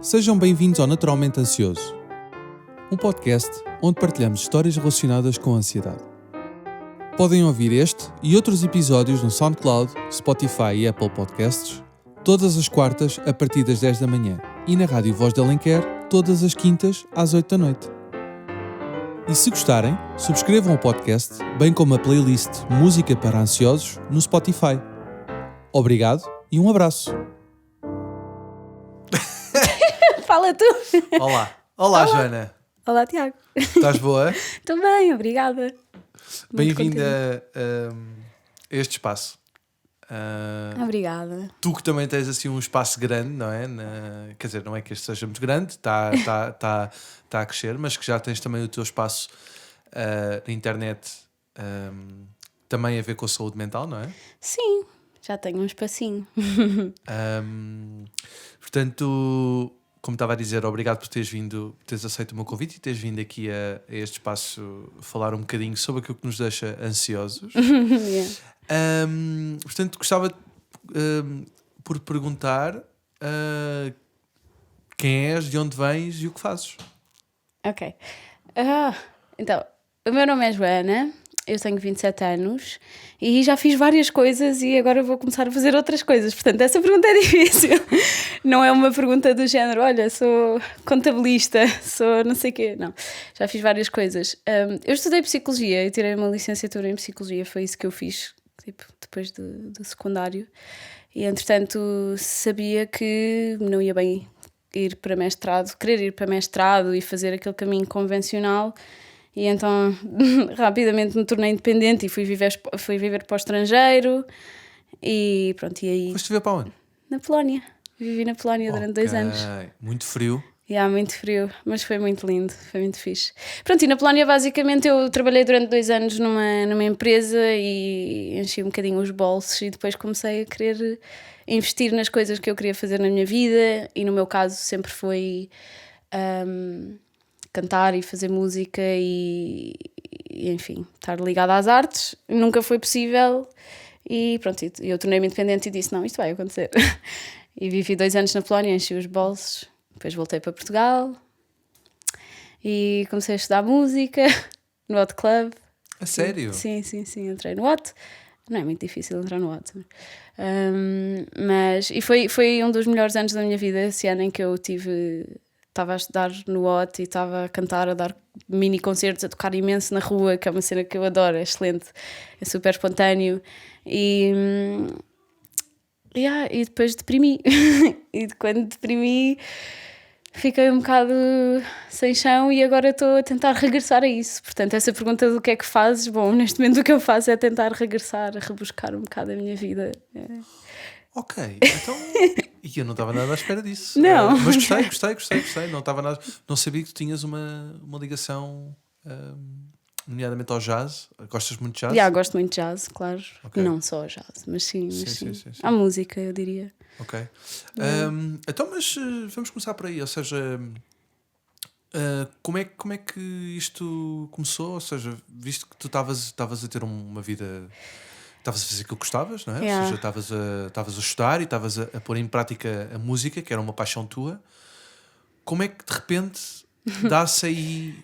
Sejam bem-vindos ao Naturalmente Ansioso, um podcast onde partilhamos histórias relacionadas com a ansiedade. Podem ouvir este e outros episódios no SoundCloud, Spotify e Apple Podcasts, todas as quartas a partir das 10 da manhã e na Rádio Voz de Alenquer, todas as quintas às 8 da noite. E se gostarem, subscrevam o podcast, bem como a playlist Música para Ansiosos no Spotify. Obrigado e um abraço. Fala tu. Olá, Joana. Olá, Tiago. Estás boa? Estou bem, obrigada. Bem-vinda a este espaço. Obrigada. Tu que também tens assim um espaço grande, não é? Quer dizer, não é que este seja muito grande, está a crescer, mas que já tens também o teu espaço na internet, também a ver com a saúde mental, não é? Sim, já tenho um espacinho. Portanto, como estava a dizer, obrigado por teres aceito o meu convite e teres vindo aqui a este espaço falar um bocadinho sobre aquilo que nos deixa ansiosos. Yeah. Portanto, gostava por perguntar quem és, de onde vens e o que fazes. Ok. Então, o meu nome é Joana, eu tenho 27 anos e já fiz várias coisas e agora vou começar a fazer outras coisas. Portanto, essa pergunta é difícil. Não é uma pergunta do género, olha, sou contabilista, sou não sei o quê. Não, já fiz várias coisas. Eu estudei Psicologia e tirei uma licenciatura em Psicologia, foi isso que eu fiz, tipo, depois do secundário. E, entretanto, sabia que não ia bem ir para mestrado, querer ir para mestrado e fazer aquele caminho convencional. E então rapidamente me tornei independente e fui viver para o estrangeiro e pronto, e aí... Foste viver para onde? Na Polónia. Vivi na Polónia durante 2 anos. Muito frio. Muito frio, mas foi muito lindo, foi muito fixe. Pronto, e na Polónia basicamente eu trabalhei durante 2 anos numa empresa e enchi um bocadinho os bolsos e depois comecei a querer investir nas coisas que eu queria fazer na minha vida e no meu caso sempre foi cantar e fazer música e enfim, estar ligada às artes. Nunca foi possível e pronto, eu tornei-me independente e disse não, isto vai acontecer. E vivi 2 anos na Polónia, enchi os bolsos. Depois voltei para Portugal e comecei a estudar música no Hot Club. A sério? Sim, entrei no Hot. Não é muito difícil entrar no Hot. Mas foi um dos melhores anos da minha vida, esse ano em que eu estava a estudar no Hot e estava a cantar, a dar mini concertos, a tocar imenso na rua, que é uma cena que eu adoro, é excelente, é super espontâneo. E depois deprimi. E quando deprimi fiquei um bocado sem chão e agora estou a tentar regressar a isso. Portanto, essa pergunta do que é que fazes, bom, neste momento o que eu faço é tentar regressar, a rebuscar um bocado a minha vida. Ok, então... E eu não estava nada à espera disso. Não. Mas gostei. Não estava nada... Não sabia que tu tinhas uma ligação... nomeadamente ao jazz. Gostas muito de jazz? Gosto muito de jazz, claro. Okay. Não só jazz, mas sim. Sim. A música, eu diria. Ok. Então, mas vamos começar por aí. Ou seja, como é que isto começou? Ou seja, visto que tu estavas a ter uma vida... Estavas a fazer aquilo que gostavas, não é? Yeah. Ou seja, estavas a estudar e estavas a pôr em prática a música, que era uma paixão tua. Como é que de repente dá-se aí...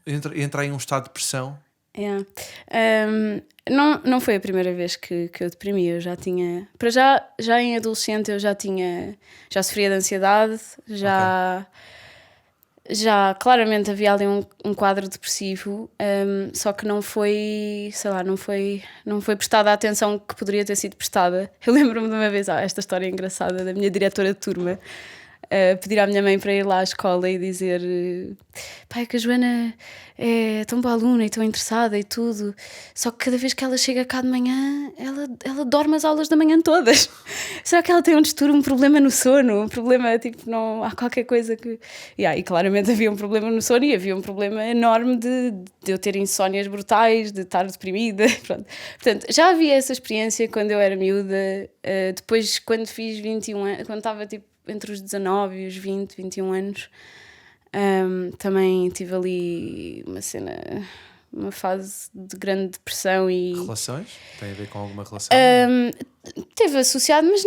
Entra em um estado de depressão? Não foi a primeira vez que eu deprimi. Eu já tinha... Para já em adolescente eu já sofria de ansiedade, já claramente havia ali um quadro depressivo, só que não foi, sei lá, não foi prestada a atenção que poderia ter sido prestada. Eu lembro-me de uma vez, esta história engraçada da minha diretora de turma, pedir à minha mãe para ir lá à escola e dizer: pai, que a Joana é tão boa aluna e tão interessada e tudo, só que cada vez que ela chega cá de manhã ela dorme as aulas da manhã todas. Será que ela tem um distúrbio, um problema no sono? Um problema, tipo, não há qualquer coisa que... E claramente havia um problema no sono e havia um problema enorme de eu ter insónias brutais, de estar deprimida. Pronto. Portanto, já havia essa experiência quando eu era miúda. Depois, quando fiz 21 anos, quando estava tipo entre os 19 e os 20, 21 anos, também tive ali uma cena uma fase de grande depressão e... Relações? Tem a ver com alguma relação? Teve associado, mas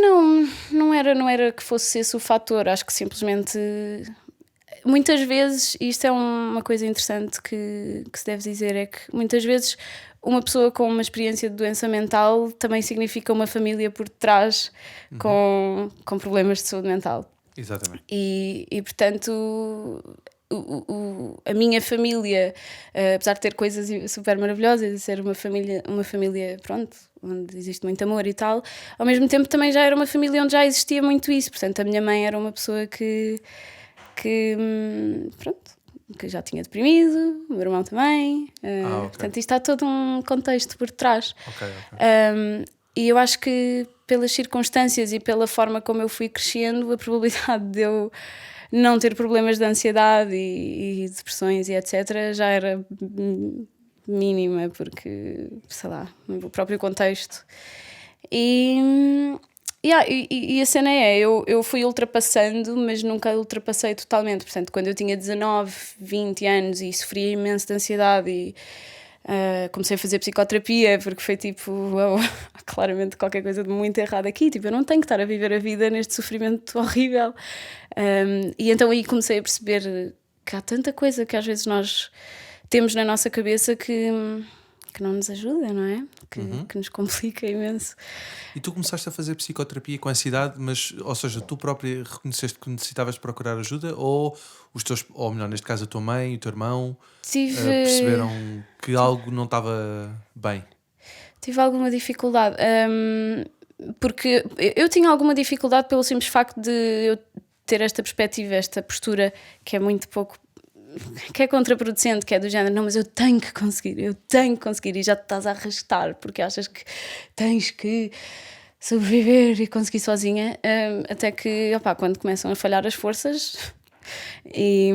não era que fosse esse o fator. Acho que simplesmente... Muitas vezes, e isto é uma coisa interessante que se deve dizer, é que muitas vezes uma pessoa com uma experiência de doença mental também significa uma família por trás com problemas de saúde mental. Exatamente. E portanto, a minha família, apesar de ter coisas super maravilhosas e ser uma família, pronto, onde existe muito amor e tal, ao mesmo tempo também já era uma família onde já existia muito isso. Portanto, a minha mãe era uma pessoa que já tinha deprimido, o meu irmão também. Okay. Portanto, isto há todo um contexto por trás. Okay. E eu acho que pelas circunstâncias e pela forma como eu fui crescendo, a probabilidade de eu não ter problemas de ansiedade e depressões e etc. já era mínima, porque, sei lá, o próprio contexto. E a cena eu fui ultrapassando, mas nunca ultrapassei totalmente. Portanto, quando eu tinha 19, 20 anos e sofria imenso de ansiedade e comecei a fazer psicoterapia, porque foi tipo, há claramente qualquer coisa de muito errado aqui, tipo, eu não tenho que estar a viver a vida neste sofrimento horrível. E então aí comecei a perceber que há tanta coisa que às vezes nós temos na nossa cabeça que não nos ajuda, não é? Que nos complica imenso. E tu começaste a fazer psicoterapia com ansiedade, mas, ou seja, tu própria reconheceste que necessitavas procurar ajuda, ou os teus, ou melhor, neste caso a tua mãe e o teu irmão perceberam que algo não estava bem? Tive alguma dificuldade, porque eu tinha alguma dificuldade pelo simples facto de eu ter esta perspectiva, esta postura que é muito pouco, que é contraproducente, que é do género, não, mas eu tenho que conseguir, e já te estás a arrastar porque achas que tens que sobreviver e conseguir sozinha, até que, quando começam a falhar as forças, e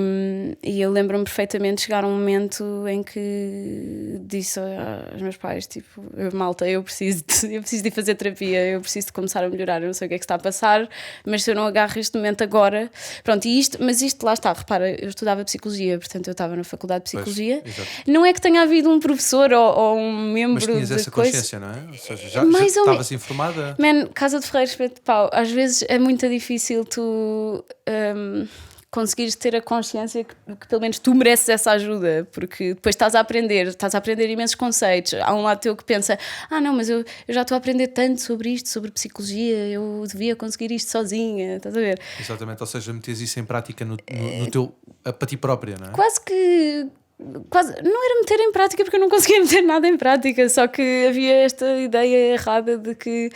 eu lembro-me perfeitamente de chegar a um momento em que disse aos meus pais, tipo, malta, eu preciso de ir fazer terapia, eu preciso de começar a melhorar, eu não sei o que é que está a passar, mas se eu não agarro este momento agora, pronto, mas isto lá está, repara, eu estudava psicologia, portanto eu estava na faculdade de psicologia, não é que tenha havido um professor ou um membro, mas tinhas essa consciência, não é? Ou seja, já estavas informada? Casa de Ferreira, Espeto de Pau, às vezes é muito difícil tu conseguires ter a consciência que pelo menos tu mereces essa ajuda, porque depois estás a aprender imensos conceitos. Há um lado teu que pensa, não, mas eu já estou a aprender tanto sobre isto, sobre psicologia, eu devia conseguir isto sozinha, estás a ver? Exatamente, ou seja, metes isso em prática no teu, para ti própria, não é? Quase, não era meter em prática, porque eu não conseguia meter nada em prática, só que havia esta ideia errada de que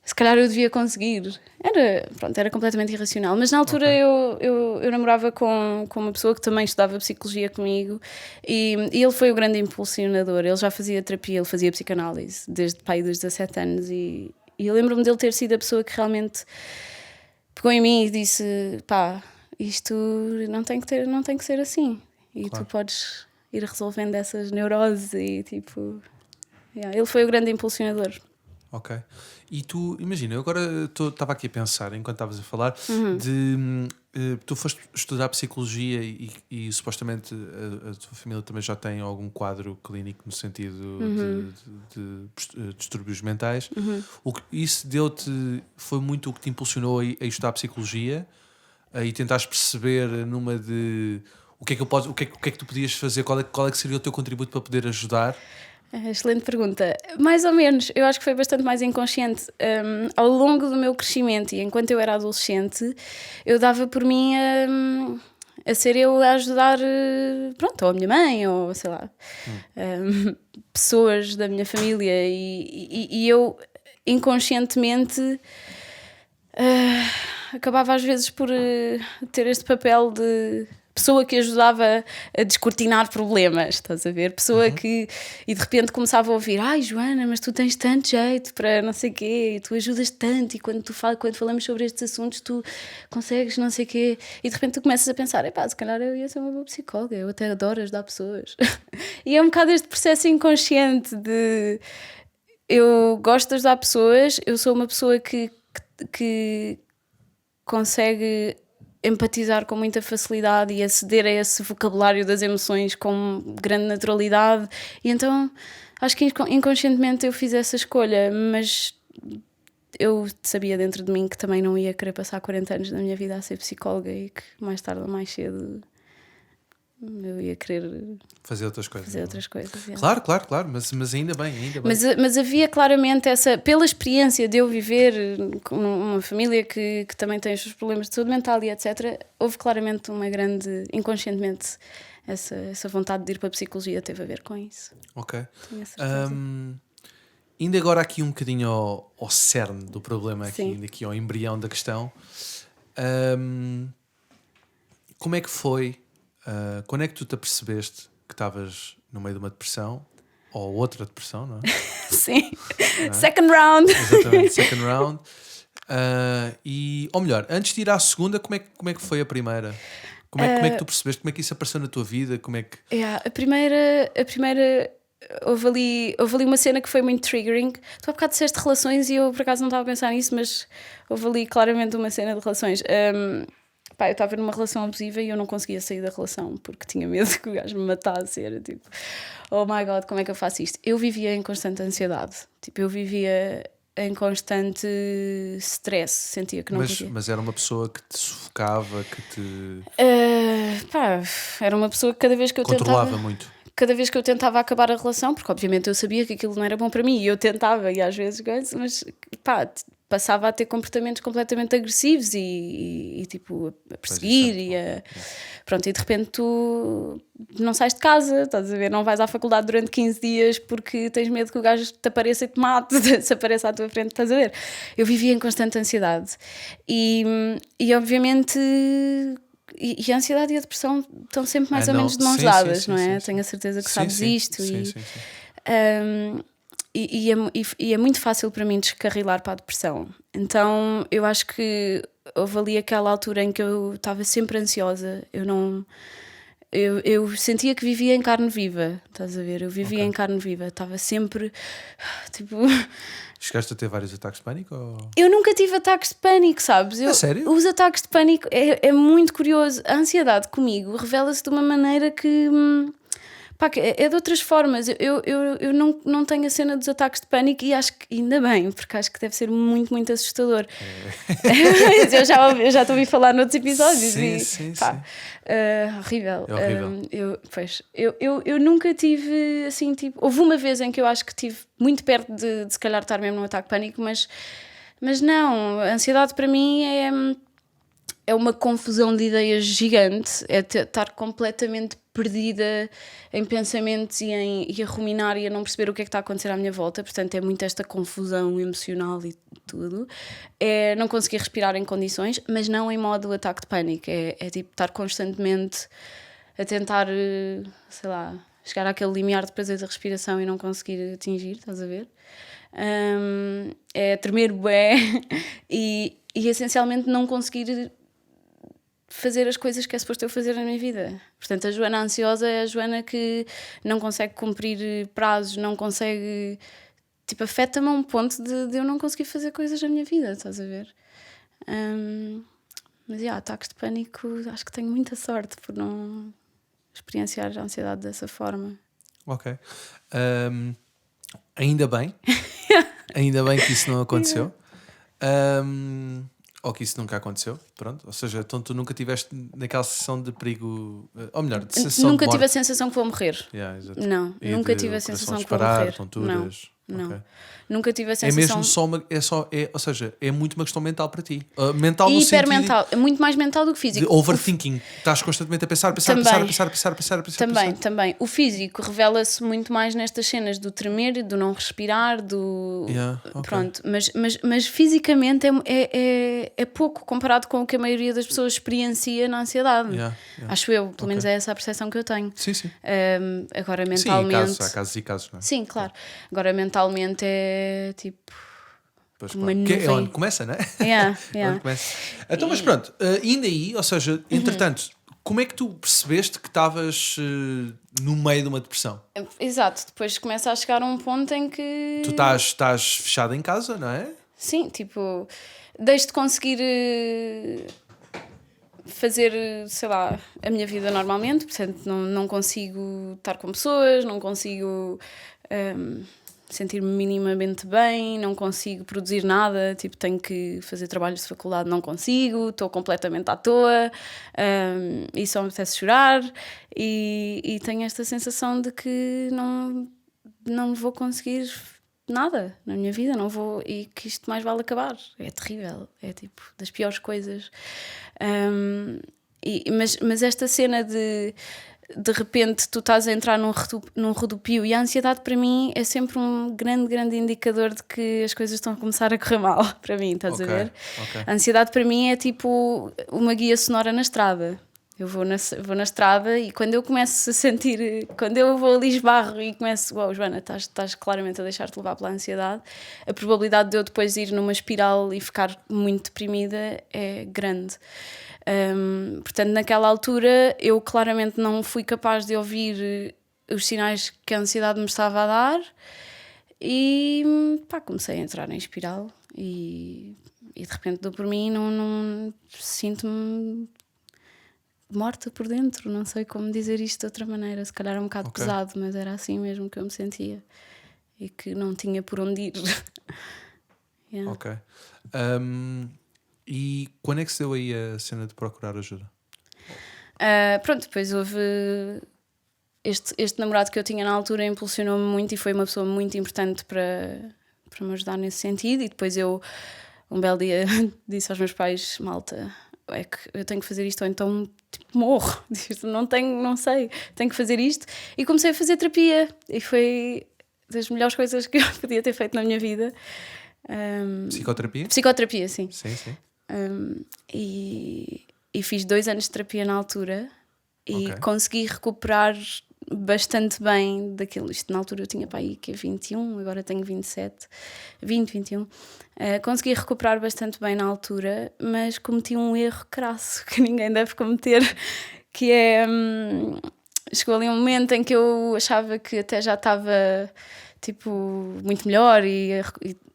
se calhar eu devia conseguir. Era completamente irracional. Mas na altura eu namorava com uma pessoa que também estudava psicologia comigo e ele foi o grande impulsionador. Ele já fazia terapia, ele fazia psicanálise desde pai dos 17 anos e eu lembro-me dele ter sido a pessoa que realmente pegou em mim e disse, isto não tem que ser assim. E tu podes ir resolvendo essas neuroses e tipo... ele foi o grande impulsionador. Ok. E tu, imagina, eu agora estava aqui a pensar, enquanto estavas a falar, tu foste estudar psicologia e supostamente a tua família também já tem algum quadro clínico no sentido de distúrbios mentais. Isso foi muito o que te impulsionou a estudar psicologia e tentares perceber numa de o que é que tu podias fazer, qual é que seria o teu contributo para poder ajudar? Excelente pergunta. Mais ou menos, eu acho que foi bastante mais inconsciente. Ao longo do meu crescimento e enquanto eu era adolescente, eu dava por mim a ser eu a ajudar, ou a minha mãe, ou sei lá, pessoas da minha família. E eu inconscientemente acabava às vezes por ter este papel de pessoa que ajudava a descortinar problemas, estás a ver? Pessoa que... E de repente começava a ouvir, Joana, mas tu tens tanto jeito para não sei o quê, e tu ajudas tanto, e quando falamos sobre estes assuntos tu consegues não sei o quê, e de repente tu começas a pensar, se calhar eu ia ser uma boa psicóloga, eu até adoro ajudar pessoas. E é um bocado este processo inconsciente de... Eu gosto de ajudar pessoas, eu sou uma pessoa que consegue... empatizar com muita facilidade e aceder a esse vocabulário das emoções com grande naturalidade. E então acho que inconscientemente eu fiz essa escolha, mas eu sabia dentro de mim que também não ia querer passar 40 anos da minha vida a ser psicóloga e que mais tarde ou mais cedo eu ia querer fazer outras coisas. Yeah. Claro, mas ainda bem. Mas havia claramente essa, pela experiência de eu viver com uma família que também tem os seus problemas de saúde mental e etc., houve claramente uma grande, inconscientemente, essa vontade de ir para a psicologia teve a ver com isso. Ok. Tenho a certeza. Indo agora aqui um bocadinho ao cerne do problema, Sim. aqui ao embrião da questão, como é que foi, quando é que tu te apercebeste que estavas no meio de uma depressão, ou outra depressão, não é? Sim, não é? Second round. Exatamente, second round. Ou melhor, antes de ir à segunda, como é que foi a primeira? Como é que tu percebeste? Como é que isso apareceu na tua vida? Como é que... A primeira houve ali uma cena que foi muito triggering. Tu há bocado disseste relações e eu por acaso não estava a pensar nisso, mas houve ali claramente uma cena de relações. Eu estava numa relação abusiva e eu não conseguia sair da relação porque tinha medo que o gajo me matasse. Era tipo, oh my God, como é que eu faço isto? Eu vivia em constante ansiedade. Tipo, eu vivia em constante stress. Sentia que não podia. Mas era uma pessoa que te sufocava, que te... Era uma pessoa que cada vez que eu controlava muito. Cada vez que eu tentava acabar a relação, porque obviamente eu sabia que aquilo não era bom para mim e eu tentava, e às vezes, mas passava a ter comportamentos completamente agressivos e tipo a perseguir pronto, e de repente tu não sais de casa, estás a ver, não vais à faculdade durante 15 dias porque tens medo que o gajo te apareça e te mate, se apareça à tua frente, estás a ver. Eu vivia em constante ansiedade e obviamente... E a ansiedade e a depressão estão sempre mais ou menos de mãos dadas, não é? Tenho a certeza que sabes isto. E é muito fácil para mim descarrilar para a depressão. Então eu acho que houve ali aquela altura em que eu estava sempre ansiosa. Eu sentia que vivia em carne viva, estás a ver? Eu vivia em carne viva, estava sempre tipo... Chegaste a ter vários ataques de pânico? Ou... Eu nunca tive ataques de pânico, sabes? Sério? Os ataques de pânico é muito curioso. A ansiedade comigo revela-se de uma maneira que é de outras formas. Eu não tenho a cena dos ataques de pânico e acho que ainda bem, porque acho que deve ser muito, muito assustador. eu já te ouvi falar noutros episódios. Sim. Horrível. É horrível. Eu nunca tive assim, tipo... Houve uma vez em que eu acho que estive muito perto de se calhar estar mesmo num ataque de pânico, mas não. A ansiedade para mim é uma confusão de ideias gigante, é estar completamente perdida em pensamentos e a ruminar e a não perceber o que é que está a acontecer à minha volta. Portanto, é muito esta confusão emocional e tudo. É não conseguir respirar em condições, mas não em modo ataque de pânico. É tipo estar constantemente a tentar, sei lá, chegar àquele limiar de prazer da respiração e não conseguir atingir, estás a ver? É tremer bué e essencialmente não conseguir fazer as coisas que é suposto eu fazer na minha vida. Portanto, a Joana ansiosa é a Joana que não consegue cumprir prazos, não consegue... Tipo, afeta-me a um ponto de eu não conseguir fazer coisas na minha vida, estás a ver? Mas, ataques de pânico, acho que tenho muita sorte por não experienciar a ansiedade dessa forma. Ok. Ainda bem. Ainda bem que isso não aconteceu. Ou que isso nunca aconteceu, pronto. Ou seja, então tu nunca tiveste naquela sensação de perigo, ou melhor, de sensação nunca de morte. tive a sensação que vou morrer. Não, nunca tive a sensação que vou morrer. Tonturas. Não. Okay. Nunca tive a sensação... É mesmo ou seja, é muito uma questão mental para ti. Mental no hipermental, sentido... é muito mais mental do que físico. De overthinking. Estás constantemente a pensar. Também. O físico revela-se muito mais nestas cenas do tremer, do não respirar, do... Pronto, mas fisicamente é pouco comparado com o que a maioria das pessoas experiencia na ansiedade. Acho eu, pelo menos é essa a percepção que eu tenho. Sim. Agora mentalmente... Sim, há casos e casos, não é? Sim, claro. Agora mentalmente é tipo... Uma nuvem. É onde começa, não é? Onde começa. Então, mas pronto, ainda aí, ou seja, entretanto, como é que tu percebeste que estavas no meio de uma depressão? Exato, depois começa a chegar a um ponto em que... Tu estás fechada em casa, não é? Sim, tipo, deixo de conseguir fazer, sei lá, a minha vida normalmente, portanto não consigo estar com pessoas, não consigo sentir-me minimamente bem, não consigo produzir nada, tipo, tenho que fazer trabalhos de faculdade, não consigo, estou completamente à toa, e só me apetece chorar, e tenho esta sensação de que não vou conseguir nada na minha vida, não vou, e que isto mais vale acabar. É terrível, é tipo das piores coisas. Mas esta cena de repente tu estás a entrar num rodopio, e a ansiedade para mim é sempre um grande indicador de que as coisas estão a começar a correr mal para mim, estás a ver? A ansiedade para mim é tipo uma guia sonora na estrada. Eu vou na estrada, e quando eu começo a sentir, quando eu vou ali esbarro e começo, Joana, estás claramente a deixar-te levar pela ansiedade, a probabilidade de eu depois ir numa espiral e ficar muito deprimida é grande. Portanto, naquela altura eu claramente não fui capaz de ouvir os sinais que a ansiedade me estava a dar, e comecei a entrar em espiral, e de repente dou por mim, não sinto-me morta por dentro, não sei como dizer isto de outra maneira, se calhar é um bocado pesado, mas era assim mesmo que eu me sentia, e que não tinha por onde ir. Yeah. Ok. E quando é que se deu aí a cena de procurar ajuda? Pronto, depois houve este namorado que eu tinha na altura, impulsionou-me muito e foi uma pessoa muito importante para me ajudar nesse sentido, e depois eu um belo dia disse aos meus pais: malta, é que eu tenho que fazer isto, ou então tipo, morro, não sei, tenho que fazer isto, e comecei a fazer terapia, e foi das melhores coisas que eu podia ter feito na minha vida. Psicoterapia? Psicoterapia, sim. Sim. E fiz 2 anos de terapia na altura, e consegui recuperar bastante bem daquilo. Isto na altura eu tinha para aí que é 21, agora tenho 27, 20, 21. Consegui recuperar bastante bem na altura, mas cometi um erro crasso que ninguém deve cometer, que é chegou ali um momento em que eu achava que até já estava tipo muito melhor e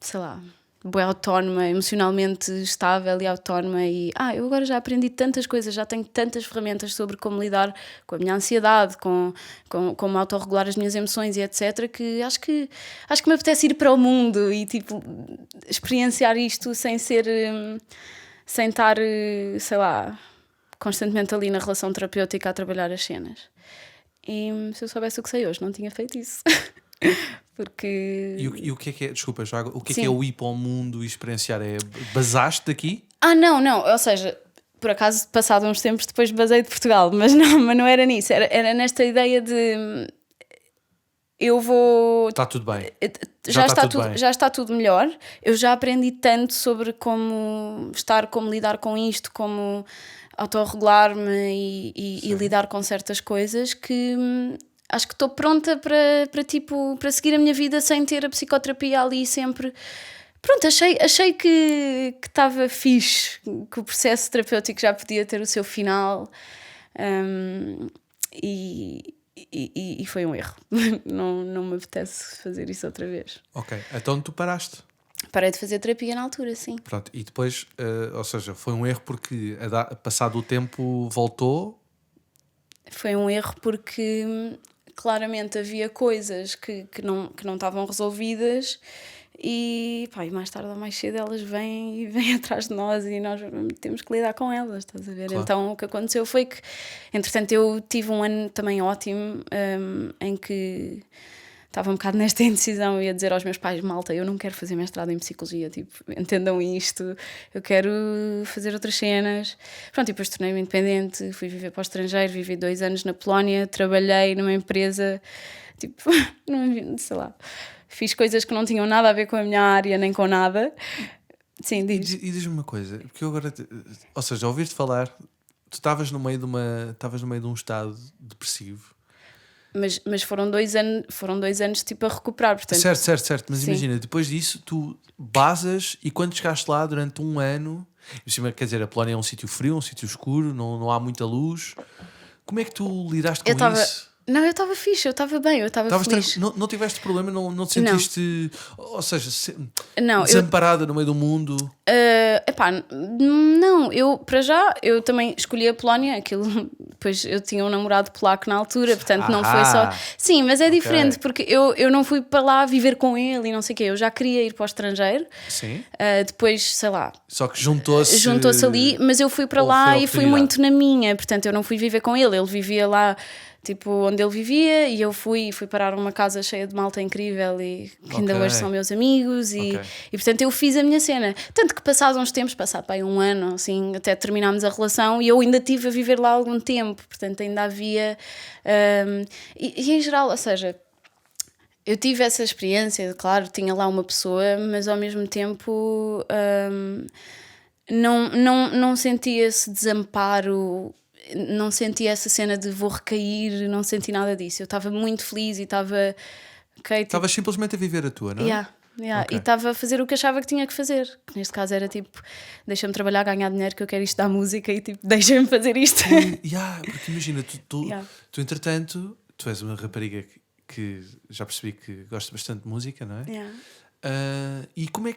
sei lá, bem autónoma, emocionalmente estável e autónoma, e eu agora já aprendi tantas coisas, já tenho tantas ferramentas sobre como lidar com a minha ansiedade, com como autorregular as minhas emoções e etc, que acho que me apetece ir para o mundo e tipo experienciar isto sem estar, sei lá, constantemente ali na relação terapêutica a trabalhar as cenas. E se eu soubesse o que sei hoje, não tinha feito isso. Porque... E o que é, desculpa, Joago, o que é o ir para o mundo e experienciar? É basaste daqui? Não, ou seja, por acaso, passado uns tempos depois basei de Portugal, mas não era nisso, era nesta ideia de eu vou... Está tudo bem. Já está tudo melhor, eu já aprendi tanto sobre como estar, como lidar com isto, como autorregular-me e lidar com certas coisas, que acho que estou pronta para seguir a minha vida sem ter a psicoterapia ali sempre. Pronto, achei que estava fixe, que o processo terapêutico já podia ter o seu final, e foi um erro. Não me apetece fazer isso outra vez. Ok, então tu paraste? Parei de fazer terapia na altura, sim. Pronto, e depois, ou seja, foi um erro porque passado o tempo voltou? Foi um erro porque claramente havia coisas que não estavam resolvidas, e mais tarde ou mais cedo elas vêm atrás de nós e nós temos que lidar com elas, estás a ver? Claro. Então o que aconteceu foi que, entretanto, eu tive um ano também ótimo, em que estava um bocado nesta indecisão e ia dizer aos meus pais: malta, eu não quero fazer mestrado em psicologia, tipo, entendam isto, eu quero fazer outras cenas. Pronto, e depois tornei-me independente, fui viver para o estrangeiro, vivi 2 anos na Polónia, trabalhei numa empresa, tipo, sei lá, fiz coisas que não tinham nada a ver com a minha área, nem com nada. Sim, diz. E diz-me uma coisa, porque eu agora, ou seja, ouvir-te falar, tu estavas no meio de um estado depressivo. Mas foram 2 anos tipo a recuperar, portanto... Certo, mas sim. Imagina, depois disso tu basas, e quando chegaste lá durante 1 ano, quer dizer, a Polónia é um sítio frio, um sítio escuro, não há muita luz, como é que tu lidaste com isso? Não, eu estava fixe, eu estava bem, eu estava feliz. Não tiveste problema, não te sentiste, ou seja, desamparada no meio do mundo? Epá, não, eu para já, eu também escolhi a Polónia, aquilo, depois eu tinha um namorado polaco na altura, portanto não foi só... Sim, mas é diferente, porque eu não fui para lá viver com ele e não sei o quê, eu já queria ir para o estrangeiro. Sim. Depois, sei lá... Só que juntou-se ali, mas eu fui para lá e fui muito na minha, portanto eu não fui viver com ele vivia lá... Tipo, onde ele vivia, e eu fui parar uma casa cheia de malta incrível e que ainda hoje são meus amigos e portanto eu fiz a minha cena, tanto que passados uns tempos, passado bem um ano assim, até terminámos a relação e eu ainda estive a viver lá algum tempo, portanto ainda havia e em geral, ou seja, eu tive essa experiência, claro, tinha lá uma pessoa, mas ao mesmo tempo não sentia esse desamparo, não senti essa cena de vou recair, não senti nada disso. Eu estava muito feliz e estava... Estavas simplesmente a viver a tua, não é? E estava a fazer o que achava que tinha que fazer. Que neste caso era tipo, deixa-me trabalhar, ganhar dinheiro, que eu quero isto da música e tipo, deixa-me fazer isto. Porque imagina, tu entretanto, tu és uma rapariga que já percebi que gosta bastante de música, não é? E quando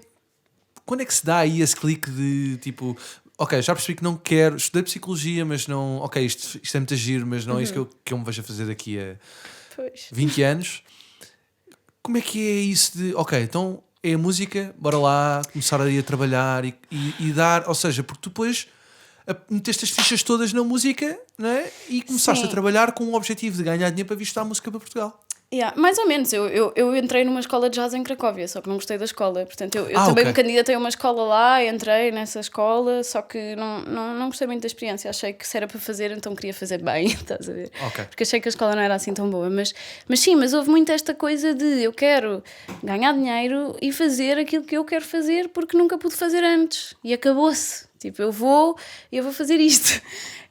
é que se dá aí esse clique de tipo... Ok, já percebi que não quero, estudei psicologia, mas não, ok, isto é muito giro, mas não é isso que eu me vejo a fazer daqui a 20 anos. Como é que é isso de, ok, então é a música, bora lá começar a ir a trabalhar e dar, ou seja, porque tu depois meteste as fichas todas na música, não é? E começaste a trabalhar com o objetivo de ganhar dinheiro para vir estudar música para Portugal. Mais ou menos, eu entrei numa escola de jazz em Cracóvia, só que não gostei da escola, portanto eu também me candidatei a uma escola lá, entrei nessa escola, só que não gostei muito da experiência, achei que se era para fazer, então queria fazer bem, estás a ver? Porque achei que a escola não era assim tão boa, mas sim, mas houve muito esta coisa de eu quero ganhar dinheiro e fazer aquilo que eu quero fazer porque nunca pude fazer antes, e acabou-se, tipo, eu vou fazer isto.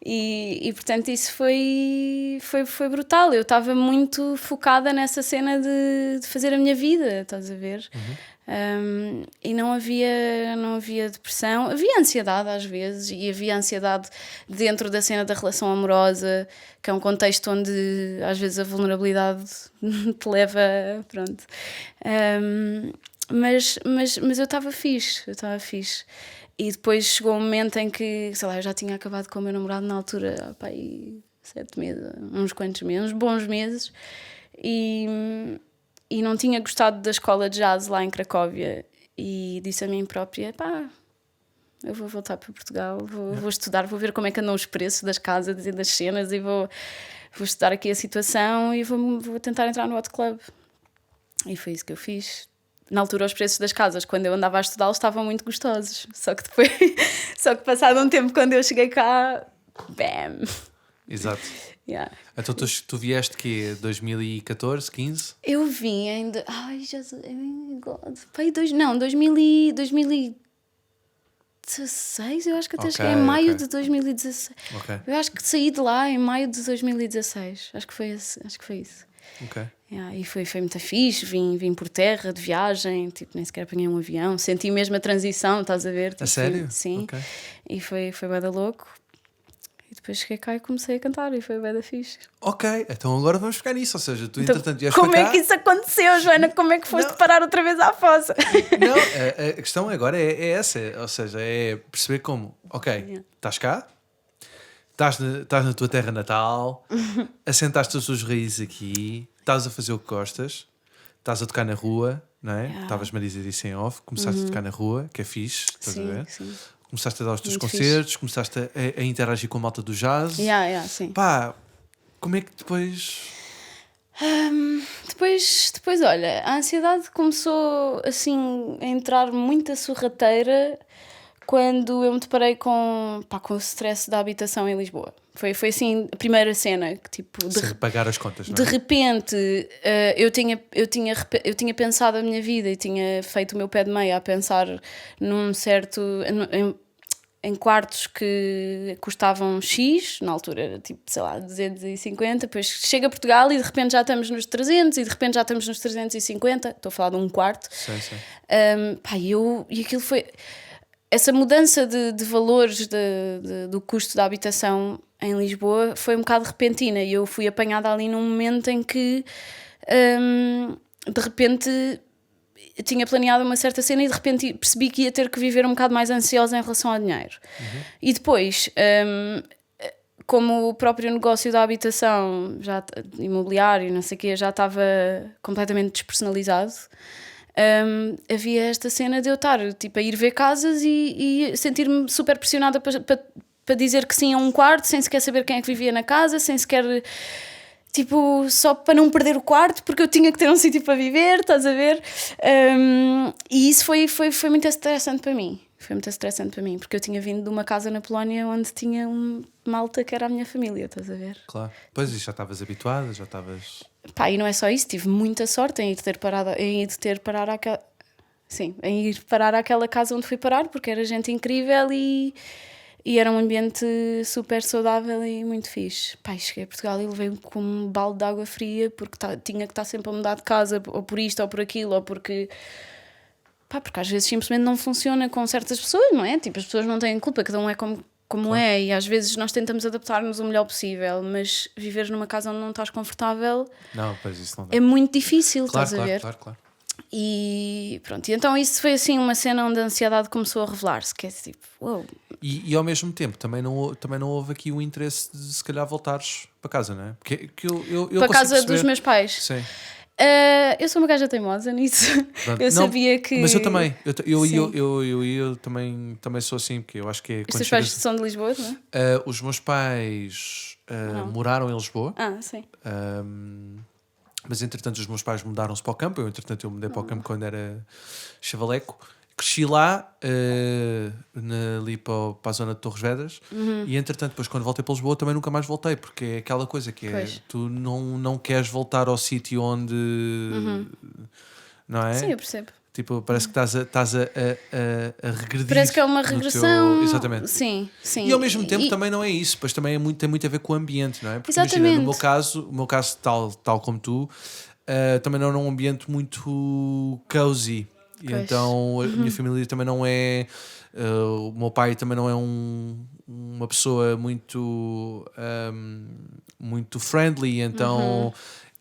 E portanto isso foi brutal. Eu estava muito focada nessa cena de fazer a minha vida, estás a ver? E não havia depressão, havia ansiedade às vezes, e havia ansiedade dentro da cena da relação amorosa, que é um contexto onde às vezes a vulnerabilidade te leva, pronto. Mas eu estava fixe. E depois chegou um momento em que, sei lá, eu já tinha acabado com o meu namorado na altura, pá, 7 meses, uns quantos meses, uns bons meses, e não tinha gostado da escola de jazz lá em Cracóvia, e disse a mim própria, pá, eu vou voltar para Portugal, vou estudar, vou ver como é que andam os preços das casas e das cenas, e vou estudar aqui a situação e vou tentar entrar no hot club. E foi isso que eu fiz. Na altura os preços das casas, quando eu andava a estudar, estavam muito gostosos. Só que depois, passado um tempo, quando eu cheguei cá, bam! Exato. Então tu vieste que 2014, 15? Eu vim ainda... Ai, Jesus... Pai, 2016, eu acho que até cheguei em maio de 2016. Eu acho que saí de lá em maio de 2016. Acho que foi isso. E foi muito fixe, vim por terra de viagem, tipo, nem sequer apanhei um avião, senti mesmo a transição, estás a ver? Tipo, a sério? Sim. E foi bué da louco. E depois cheguei cá e comecei a cantar e foi bué da fixe. Então agora vamos ficar nisso, ou seja, tu entretanto vieste como é que isso aconteceu, Joana? Como é que foste parar outra vez à fossa? Não, a questão agora é essa, ou seja, é perceber como, estás cá, estás na tua terra natal, assentaste as tuas raízes aqui, estás a fazer o que gostas, estás a tocar na rua, não é? Estavas-me a dizer isso em off, começaste a tocar na rua, que é fixe, estás a ver? Sim. Começaste a dar os teus concertos, começaste a interagir com a malta do jazz. Sim. Pá, como é que depois... Depois, olha, a ansiedade começou assim a entrar muita sorrateira quando eu me deparei com o stress da habitação em Lisboa. Foi assim a primeira cena que tipo de pagar as contas, não é? De repente eu tinha pensado a minha vida e tinha feito o meu pé de meia a pensar num certo em quartos que custavam X, na altura era tipo, sei lá, 250, depois chega a Portugal e de repente já estamos nos 300 e de repente já estamos nos 350, estou a falar de um quarto. Sim. E aquilo foi... Essa mudança de valores do custo da habitação em Lisboa foi um bocado repentina e eu fui apanhada ali num momento em que de repente eu tinha planeado uma certa cena e de repente percebi que ia ter que viver um bocado mais ansiosa em relação ao dinheiro. E depois, como o próprio negócio da habitação, já imobiliário, não sei o quê, já estava completamente despersonalizado, havia esta cena de eu estar tipo, a ir ver casas e sentir-me super pressionada para dizer que sim a um quarto, sem sequer saber quem é que vivia na casa, sem sequer... Tipo, só para não perder o quarto, porque eu tinha que ter um sítio para viver, estás a ver? E isso foi muito estressante para mim. Foi muito estressante para mim, porque eu tinha vindo de uma casa na Polónia onde tinha uma malta que era a minha família, estás a ver? Claro. Pois, e já estavas habituada, já estavas... Pá, e não é só isso, tive muita sorte em ir parar àquela casa onde fui parar, porque era gente incrível e era um ambiente super saudável e muito fixe. Pá, cheguei a Portugal e levei com um balde de água fria porque tinha que estar sempre a mudar de casa, ou por isto, ou por aquilo, ou porque... Pá, porque às vezes simplesmente não funciona com certas pessoas, não é? Tipo, as pessoas não têm culpa, cada um é como claro. É, e às vezes nós tentamos adaptar-nos o melhor possível, mas viveres numa casa onde não estás confortável não, pois isso não dá. É muito difícil, claro, estás a ver? Claro. E pronto, e então isso foi assim uma cena onde a ansiedade começou a revelar-se, que é tipo, uou. E ao mesmo tempo também não houve aqui o interesse de se calhar voltares para casa, não é? Porque eu para casa perceber... dos meus pais. Sim. Eu sou uma gaja teimosa nisso. Pronto. Eu sabia que... Mas eu também. Eu também sou assim, porque eu acho que é... Os teus pais são de Lisboa, não é? Os meus pais moraram em Lisboa. Sim. Mas entretanto os meus pais mudaram-se para o campo. Eu mudei para o campo quando era chavaleco. Cresci lá, ali para a zona de Torres Vedras. E entretanto depois quando voltei para Lisboa também nunca mais voltei, porque é aquela coisa que é, tu não queres voltar ao sítio onde não é? Sim, eu percebo. Tipo, parece que estás a regredir. Parece que é uma regressão. Exatamente. Sim. E ao mesmo tempo também não é isso, pois também tem muito a ver com o ambiente, não é? Porque exatamente. Imagina, no meu caso tal como tu, também não era um ambiente muito cozy. E então a minha família também não é... o meu pai também não é uma pessoa muito friendly, então...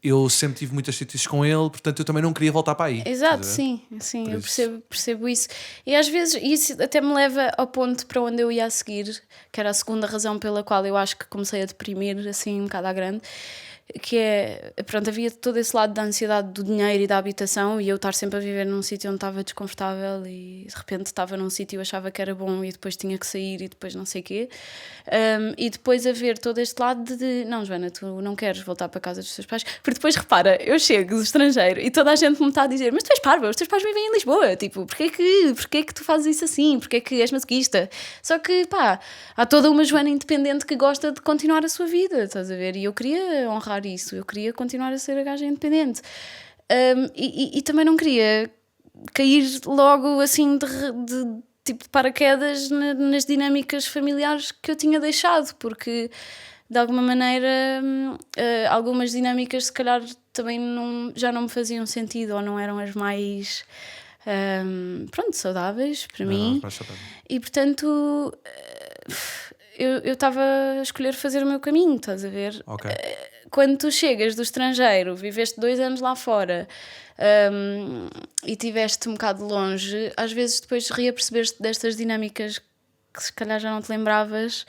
Eu sempre tive muitas chatices com ele, portanto eu também não queria voltar para aí. Exato, sim, eu percebo isso. E às vezes isso até me leva ao ponto para onde eu ia a seguir, que era a segunda razão pela qual eu acho que comecei a deprimir assim um bocado à grande, que é, pronto, havia todo esse lado da ansiedade do dinheiro e da habitação, e eu estar sempre a viver num sítio onde estava desconfortável e de repente estava num sítio e achava que era bom e depois tinha que sair e depois não sei o quê. E depois haver todo este lado de não, Joana, tu não queres voltar para a casa dos teus pais, porque depois repara, eu chego do estrangeiro e toda a gente me está a dizer, mas tu és parva, os teus pais vivem em Lisboa, tipo, porquê que tu fazes isso assim, porquê que és masoquista? Só que pá, há toda uma Joana independente que gosta de continuar a sua vida, estás a ver? E eu queria honrar isso, eu queria continuar a ser a gaja independente, e também não queria cair logo assim de tipo de paraquedas nas dinâmicas familiares que eu tinha deixado, porque de alguma maneira algumas dinâmicas se calhar também já não me faziam sentido ou não eram as mais saudáveis para mim. E portanto eu estava a escolher fazer o meu caminho, estás a ver? Okay. Quando tu chegas do estrangeiro, viveste 2 anos lá fora e estiveste um bocado longe, às vezes depois reapercebeste destas dinâmicas que se calhar já não te lembravas,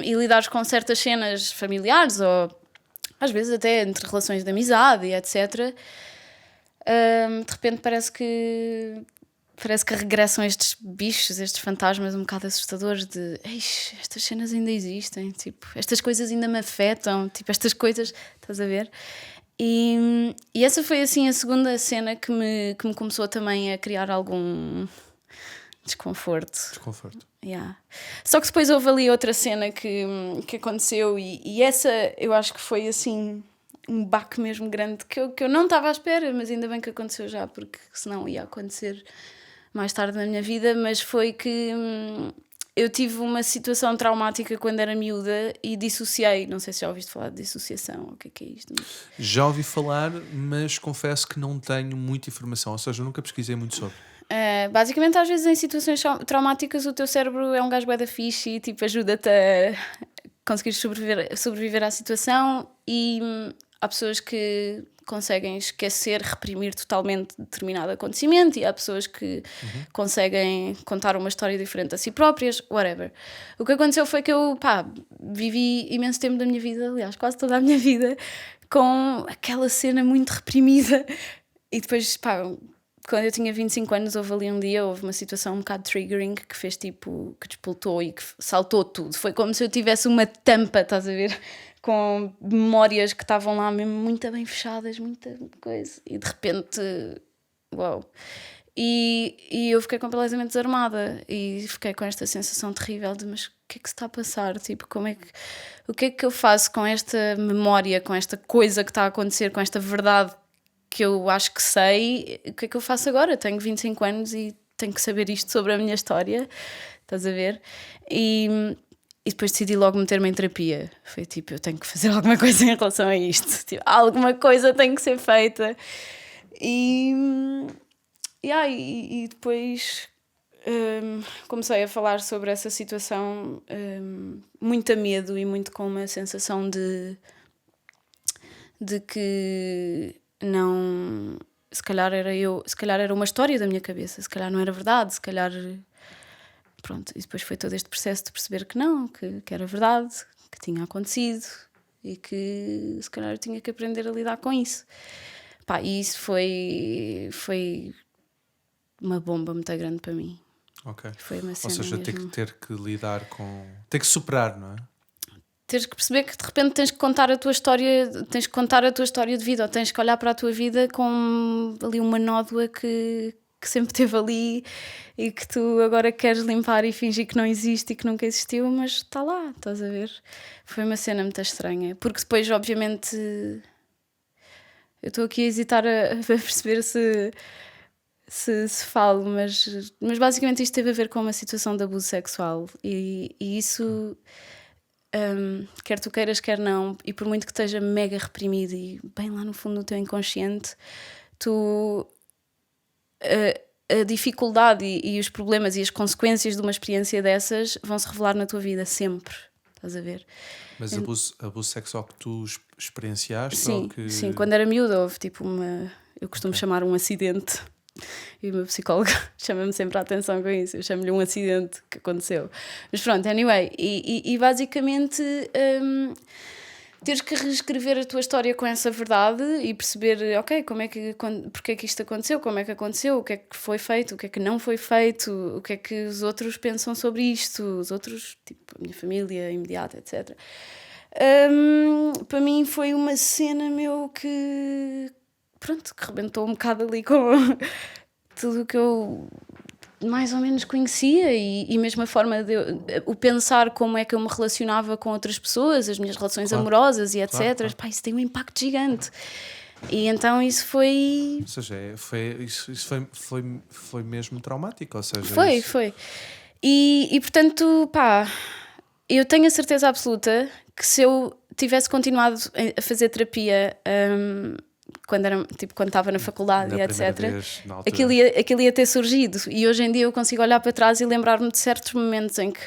e lidares com certas cenas familiares ou às vezes até entre relações de amizade e etc. De repente parece que regressam estes bichos, estes fantasmas um bocado assustadores de estas cenas ainda existem, tipo, estas coisas ainda me afetam, tipo, estas coisas, estás a ver? E essa foi assim a segunda cena que me começou também a criar algum desconforto. Yeah. Só que depois houve ali outra cena que aconteceu e essa eu acho que foi assim um baque mesmo grande que eu não estava à espera, mas ainda bem que aconteceu já, porque senão ia acontecer mais tarde na minha vida. Mas foi que eu tive uma situação traumática quando era miúda e dissociei. Não sei se já ouviste falar de dissociação, o que é isto? Já ouvi falar, mas confesso que não tenho muita informação, ou seja, eu nunca pesquisei muito sobre. Basicamente, às vezes em situações traumáticas o teu cérebro é um gajo bué da fixe e tipo, ajuda-te a conseguir sobreviver à situação, e há pessoas que conseguem esquecer, reprimir totalmente determinado acontecimento, e há pessoas que conseguem contar uma história diferente a si próprias, whatever. O que aconteceu foi que eu, vivi imenso tempo da minha vida, aliás, quase toda a minha vida, com aquela cena muito reprimida, e depois, quando eu tinha 25 anos, houve ali um dia, houve uma situação um bocado triggering que fez tipo, que despoltou e que saltou tudo. Foi como se eu tivesse uma tampa, estás a ver? Com memórias que estavam lá mesmo muito bem fechadas, muita coisa. E de repente, uau. E eu fiquei completamente desarmada e fiquei com esta sensação terrível de, mas o que é que se está a passar? Tipo, o que é que eu faço com esta memória, com esta coisa que está a acontecer, com esta verdade que eu acho que sei? O que é que eu faço agora? Tenho 25 anos e tenho que saber isto sobre a minha história, estás a ver? E depois decidi logo meter-me em terapia. Foi tipo, eu tenho que fazer alguma coisa em relação a isto. Tipo, alguma coisa tem que ser feita. E depois comecei a falar sobre essa situação, muito a medo e muito com uma sensação de que não, se calhar era uma história da minha cabeça, se calhar não era verdade, se calhar pronto. E depois foi todo este processo de perceber que não, que era verdade, que tinha acontecido e que se calhar eu tinha que aprender a lidar com isso. E isso foi uma bomba muito grande para mim. Ok. Foi uma cena. Ou seja, ter que lidar com... ter que superar, não é? Teres que perceber que de repente tens que contar a tua história, de vida, ou tens que olhar para a tua vida com ali uma nódoa que sempre esteve ali e que tu agora queres limpar e fingir que não existe e que nunca existiu, mas está lá, estás a ver? Foi uma cena muito estranha, porque depois obviamente eu estou aqui a hesitar a perceber se falo, mas basicamente isto teve a ver com uma situação de abuso sexual e isso... quer tu queiras, quer não, e por muito que esteja mega reprimido e bem lá no fundo do teu inconsciente, a dificuldade e os problemas e as consequências de uma experiência dessas vão se revelar na tua vida sempre, estás a ver? Mas abuso sexual que tu experienciaste? Sim, ou que... sim, quando era miúda houve tipo eu costumo chamar um acidente. E o meu psicólogo chama-me sempre a atenção com isso. Eu chamo-lhe um acidente que aconteceu. Mas pronto, anyway. E basicamente teres que reescrever a tua história com essa verdade e perceber, ok, porque é que isto aconteceu, como é que aconteceu, o que é que foi feito, o que é que não foi feito, o que é que os outros pensam sobre isto, os outros, tipo a minha família imediata, etc. Para mim foi uma cena que rebentou um bocado ali com tudo o que eu mais ou menos conhecia e mesmo a forma de o pensar como é que eu me relacionava com outras pessoas, as minhas relações amorosas e etc. Claro. Isso tem um impacto gigante. E então isso foi... Ou seja, isso foi mesmo traumático, ou seja... Foi. E portanto, eu tenho a certeza absoluta que se eu tivesse continuado a fazer terapia... quando estava na faculdade e etc. Aquilo ia ter surgido, e hoje em dia eu consigo olhar para trás e lembrar-me de certos momentos em que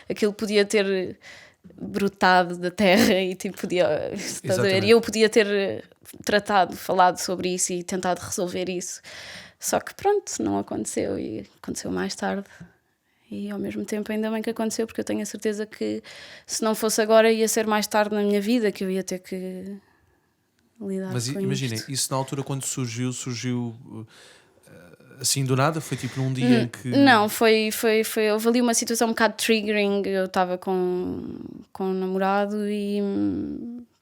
aquilo podia ter brotado da terra e tipo, estás a ver? E eu podia ter falado sobre isso e tentado resolver isso, só que pronto, não aconteceu e aconteceu mais tarde. E ao mesmo tempo ainda bem que aconteceu, porque eu tenho a certeza que se não fosse agora ia ser mais tarde na minha vida que eu ia ter que lidar. Mas imaginem, isso na altura quando surgiu assim do nada? Foi tipo num dia em que... Não, houve ali uma situação um bocado triggering. Eu estava com um namorado e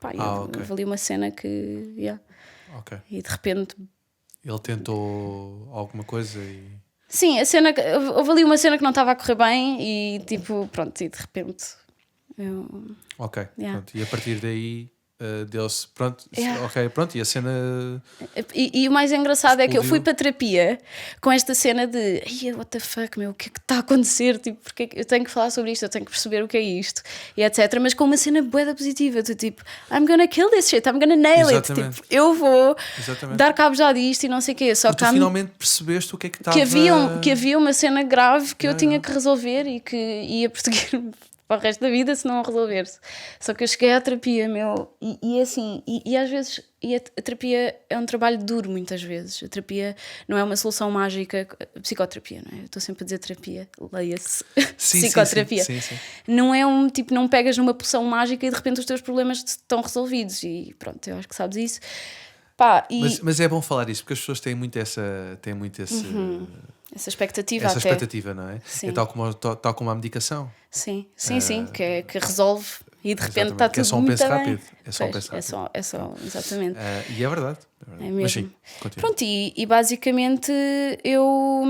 houve ali uma cena que e de repente ele tentou alguma coisa e... Sim, houve ali uma cena que não estava a correr bem e tipo, pronto, e de repente pronto. E a partir daí deu-se, pronto, pronto, e a cena... E o mais engraçado explodiu. É que eu fui para a terapia com esta cena de what the fuck, o que é que está a acontecer? Tipo, porque eu tenho que falar sobre isto, eu tenho que perceber o que é isto, e etc. Mas com uma cena bué da positiva, tu tipo, I'm gonna kill this shit, I'm gonna nail it. Tipo, eu vou dar cabo já disto e não sei o quê. Só porque que tu finalmente percebeste o que é que estava... Que havia uma cena grave que eu tinha que resolver e que ia perseguir-me para o resto da vida se não resolver-se. Só que eu cheguei à terapia, meu, e assim, e às vezes, a terapia é um trabalho duro muitas vezes. A terapia não é uma solução mágica. Psicoterapia, não é? Eu estou sempre a dizer terapia, leia-se. Psicoterapia. Sim. Não é tipo, não pegas numa poção mágica e de repente os teus problemas estão resolvidos. E pronto, eu acho que sabes isso. Pá, Mas é bom falar isso, porque as pessoas têm muito esse... essa expectativa essa até. expectativa, não é? Sim. É tal como a medicação. Sim, que resolve e de repente está Exatamente, que é tudo só um muito penso bem. rápido. É só um Pois, penso rápido. é só, exatamente. E é verdade. É Mas mesmo. sim, continua. Pronto, e basicamente eu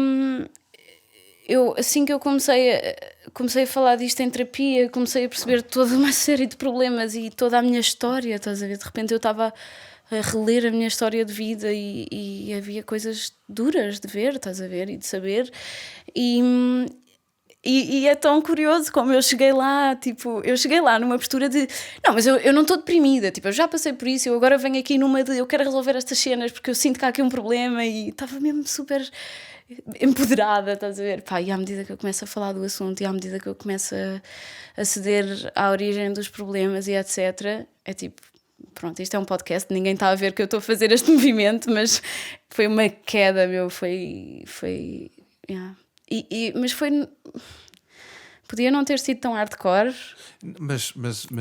assim que eu comecei a falar disto em terapia, comecei a perceber toda uma série de problemas e toda a minha história, estás a ver? De repente eu estava a reler a minha história de vida e havia coisas duras de ver, estás a ver? E de saber. E é tão curioso como eu cheguei lá, tipo, numa postura de não, mas eu não estou deprimida, tipo, eu já passei por isso, eu agora venho aqui numa de eu quero resolver estas cenas porque eu sinto que há aqui um problema e estava mesmo super empoderada, estás a ver? Pá, e à medida que eu começo a falar do assunto e à medida que eu começo a ceder à origem dos problemas e etc, é tipo, pronto, isto é um podcast, ninguém está a ver que eu estou a fazer este movimento, mas foi uma queda, meu, foi yeah. Mas foi... Podia não ter sido tão hardcore. Mas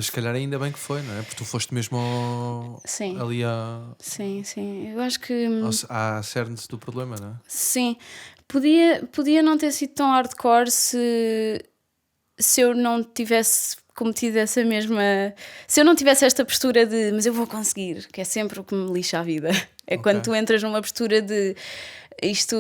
se calhar ainda bem que foi, não é? Porque tu foste mesmo Sim. ali Sim. Eu acho que... à cerne do problema, não é? Sim. Podia não ter sido tão hardcore se eu não tivesse cometido essa mesma... Se eu não tivesse esta postura de mas eu vou conseguir, que é sempre o que me lixa a vida. É quando tu entras numa postura de isto...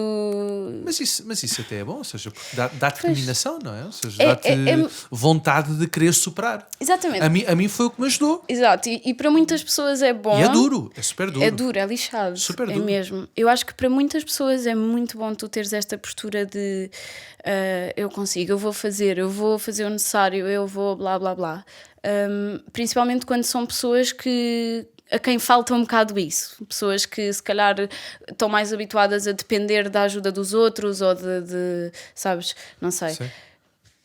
Mas isso até é bom, ou seja, porque dá determinação, não é? Ou seja, É- dá-te é- vontade de querer superar. Exatamente. A mim foi o que me ajudou. Exato, e para muitas pessoas é bom. E é duro, é super duro. É duro, é lixado. Super é duro. mesmo. Eu acho que para muitas pessoas é muito bom tu teres esta postura de eu consigo, eu vou fazer o necessário, eu vou blá blá blá. Principalmente quando são pessoas a quem falta um bocado isso. Pessoas que se calhar estão mais habituadas a depender da ajuda dos outros ou de sabes, não sei. Sim.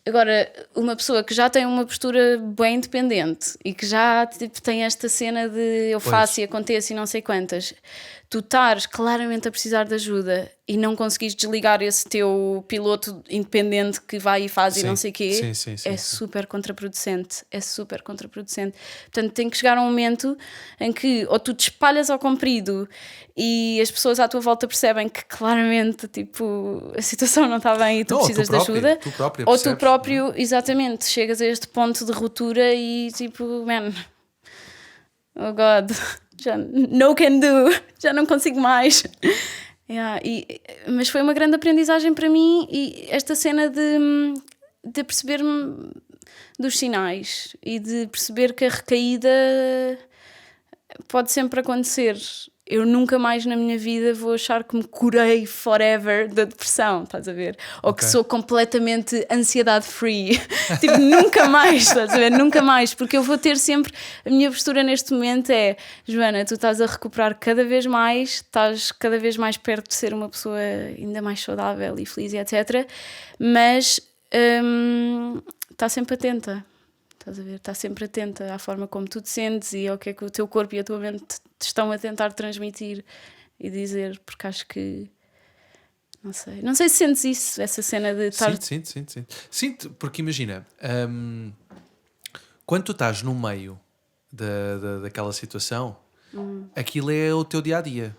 Agora, uma pessoa que já tem uma postura bem independente e que já tipo, tem esta cena de eu faço e aconteço e não sei quantas, tu estares claramente a precisar de ajuda e não conseguires desligar esse teu piloto independente que vai e faz e não sei o quê, é super contraproducente. É super contraproducente. Portanto, tem que chegar a um momento em que ou tu te espalhas ao comprido e as pessoas à tua volta percebem que claramente tipo, a situação não está bem e tu precisas de ajuda, ou tu próprio, exatamente, chegas a este ponto de ruptura e tipo, man, oh God, já no can do, já não consigo mais. Mas foi uma grande aprendizagem para mim e esta cena de perceber-me dos sinais e de perceber que a recaída pode sempre acontecer. Eu nunca mais na minha vida vou achar que me curei forever da depressão, estás a ver? Ou que sou completamente ansiedade free. Tipo, nunca mais, estás a ver? Nunca mais, porque eu vou ter sempre... A minha postura neste momento é Joana, tu estás a recuperar cada vez mais, estás cada vez mais perto de ser uma pessoa ainda mais saudável e feliz e etc. Mas está sempre atenta. Estás a ver? Está sempre atenta à forma como tu te sentes e ao que é que o teu corpo e a tua mente te estão a tentar transmitir e dizer, porque acho que não sei se sentes isso, essa cena de estar... Sinto, porque imagina, quando tu estás no meio daquela situação, aquilo é o teu dia-a-dia,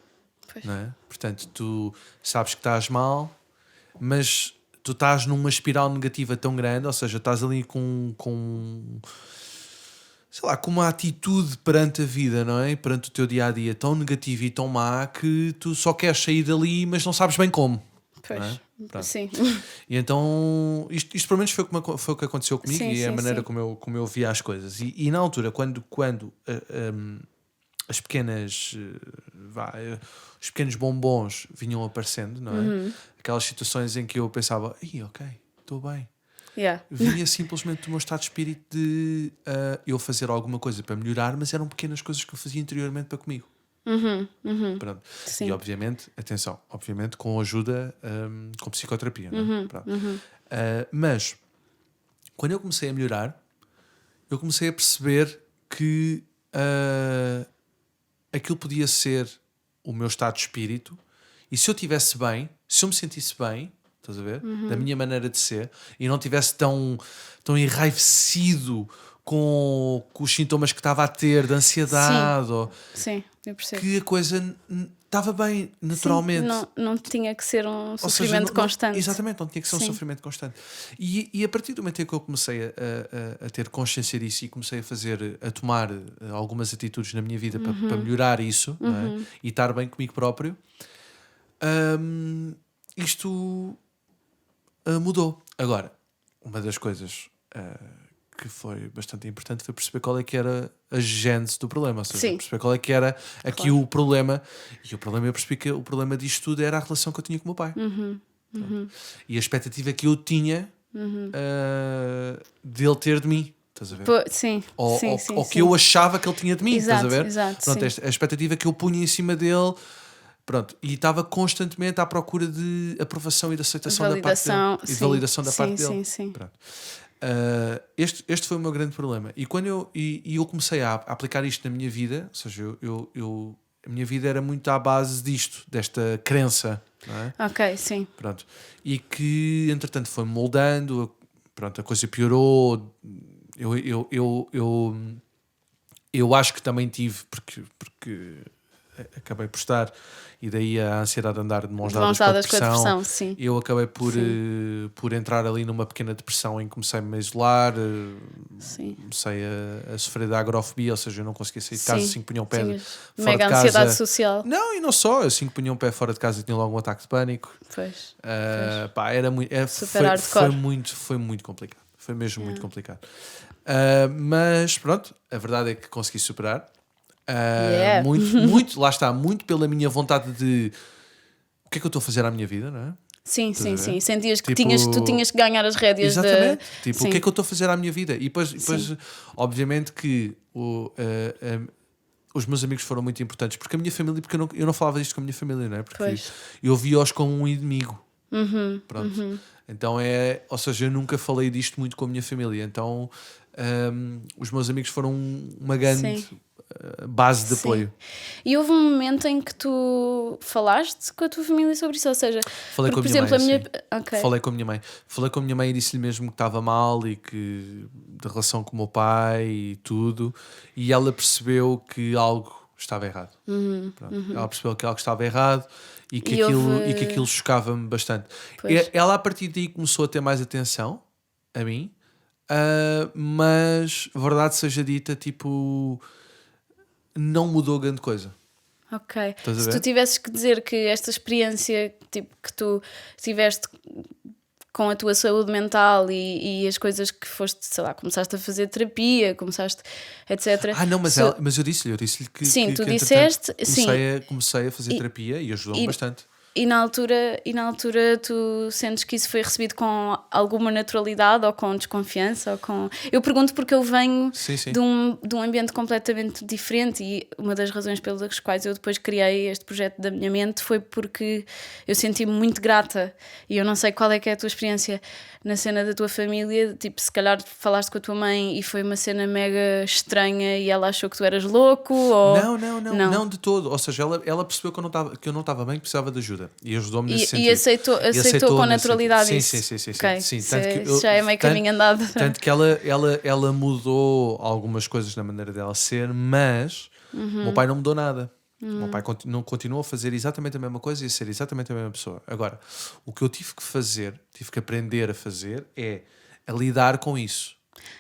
não é? Portanto, tu sabes que estás mal, mas tu estás numa espiral negativa tão grande, ou seja, estás ali com uma atitude perante a vida, não é? Perante o teu dia-a-dia tão negativo e tão má que tu só queres sair dali, mas não sabes bem como. Pois, não é? sim. E então, isto pelo menos foi o que aconteceu comigo e é a maneira sim. como eu via as coisas. E na altura, quando as pequenas os pequenos bombons vinham aparecendo, não é? Aquelas situações em que eu pensava, ok, estou bem. Vinha simplesmente do meu estado de espírito de eu fazer alguma coisa para melhorar, mas eram pequenas coisas que eu fazia interiormente para comigo. Pronto. E obviamente com ajuda com psicoterapia, não é? Mas quando eu comecei a melhorar, eu comecei a perceber que aquilo podia ser o meu estado de espírito, e se eu estivesse bem, se eu me sentisse bem, estás a ver? Da minha maneira de ser, e não estivesse tão enraivecido com os sintomas que estava a ter, de ansiedade, Sim, eu percebo. que a coisa estava bem naturalmente. Sim, não tinha que ser um Ou seja, sofrimento constante. Exatamente, não tinha que ser um sofrimento constante. E a partir do momento em que eu comecei a ter consciência disso e comecei a tomar algumas atitudes na minha vida para melhorar isso, não é? E estar bem comigo próprio, isto mudou. Agora, uma das coisas que foi bastante importante foi perceber qual é que era a gênese do problema, ou seja, perceber qual é que era aqui o problema. E o problema, eu percebi que o problema disto tudo era a relação que eu tinha com o meu pai. E a expectativa que eu tinha dele ter de mim. Estás a ver? Ou que eu achava que ele tinha de mim. Exato, estás a ver? Exato, pronto, a expectativa que eu punha em cima dele. Pronto, e estava constantemente à procura de aprovação e de aceitação da parte dele. E de validação da parte dele. Sim. Pronto. Este foi o meu grande problema. E quando eu comecei a aplicar isto na minha vida, ou seja, a minha vida era muito à base disto, desta crença, não é? Ok, sim. Pronto. E que, entretanto, foi moldando, pronto, a coisa piorou. Eu acho que também tive, porque acabei por estar, e daí a ansiedade de andar de mãos dadas com a depressão. Sim. Eu acabei por entrar ali numa pequena depressão em que comecei-me a isolar, comecei a sofrer de agrofobia, ou seja, eu não conseguia sair de casa assim que punha um pé fora mega de casa. Ansiedade social. Não, e não só, assim que punha um pé fora de casa tinha logo um ataque de pânico. Pois. Pá, era muito, foi muito complicado. Foi mesmo muito complicado. Mas pronto, a verdade é que consegui superar. Muito, lá está, muito pela minha vontade de o que é que eu estou a fazer à minha vida, não é? Sim. Sentias que tu tinhas que ganhar as rédeas. Exatamente. O que é que eu estou a fazer à minha vida? E depois obviamente que os meus amigos foram muito importantes, porque a minha família, porque eu não falava disto com a minha família, não é? Porque eu via-os como um inimigo. Pronto. Então ou seja, eu nunca falei disto muito com a minha família. Então os meus amigos foram uma grande base de apoio. E houve um momento em que tu falaste com a tua família sobre isso, ou seja, falei com a minha mãe. Okay. Falei com a minha mãe e disse-lhe mesmo que estava mal e que da relação com o meu pai e tudo, e ela percebeu que algo estava errado. Ela percebeu que algo estava errado e que aquilo chocava-me bastante. Ela a partir daí começou a ter mais atenção a mim, mas verdade seja dita, tipo, não mudou grande coisa. Ok. Se tu tivesses que dizer que esta experiência tipo, que tu tiveste com a tua saúde mental e as coisas que foste, sei lá, começaste a fazer terapia, começaste, etc. Não, mas eu disse-lhe que sim, tu disseste, comecei a fazer terapia e ajudou-me bastante. E na altura tu sentes que isso foi recebido com alguma naturalidade ou com desconfiança? Ou com... Eu pergunto porque eu venho de um ambiente completamente diferente, e uma das razões pelas quais eu depois criei este projeto da minha mente foi porque eu senti-me muito grata. E eu não sei qual é que é a tua experiência na cena da tua família, tipo, se calhar falaste com a tua mãe e foi uma cena mega estranha e ela achou que tu eras louco ou... Não de todo, ou seja, ela percebeu que eu não estava bem, que precisava de ajuda e ajudou-me nesse sentido. E aceitou com naturalidade isso? Sim. Okay. Sim, isso já é meio caminho andado. Tanto que ela mudou algumas coisas na maneira dela ser, mas o meu pai não mudou nada. O meu pai continuou a fazer exatamente a mesma coisa e a ser exatamente a mesma pessoa. Agora, o que eu tive que aprender a fazer é a lidar com isso.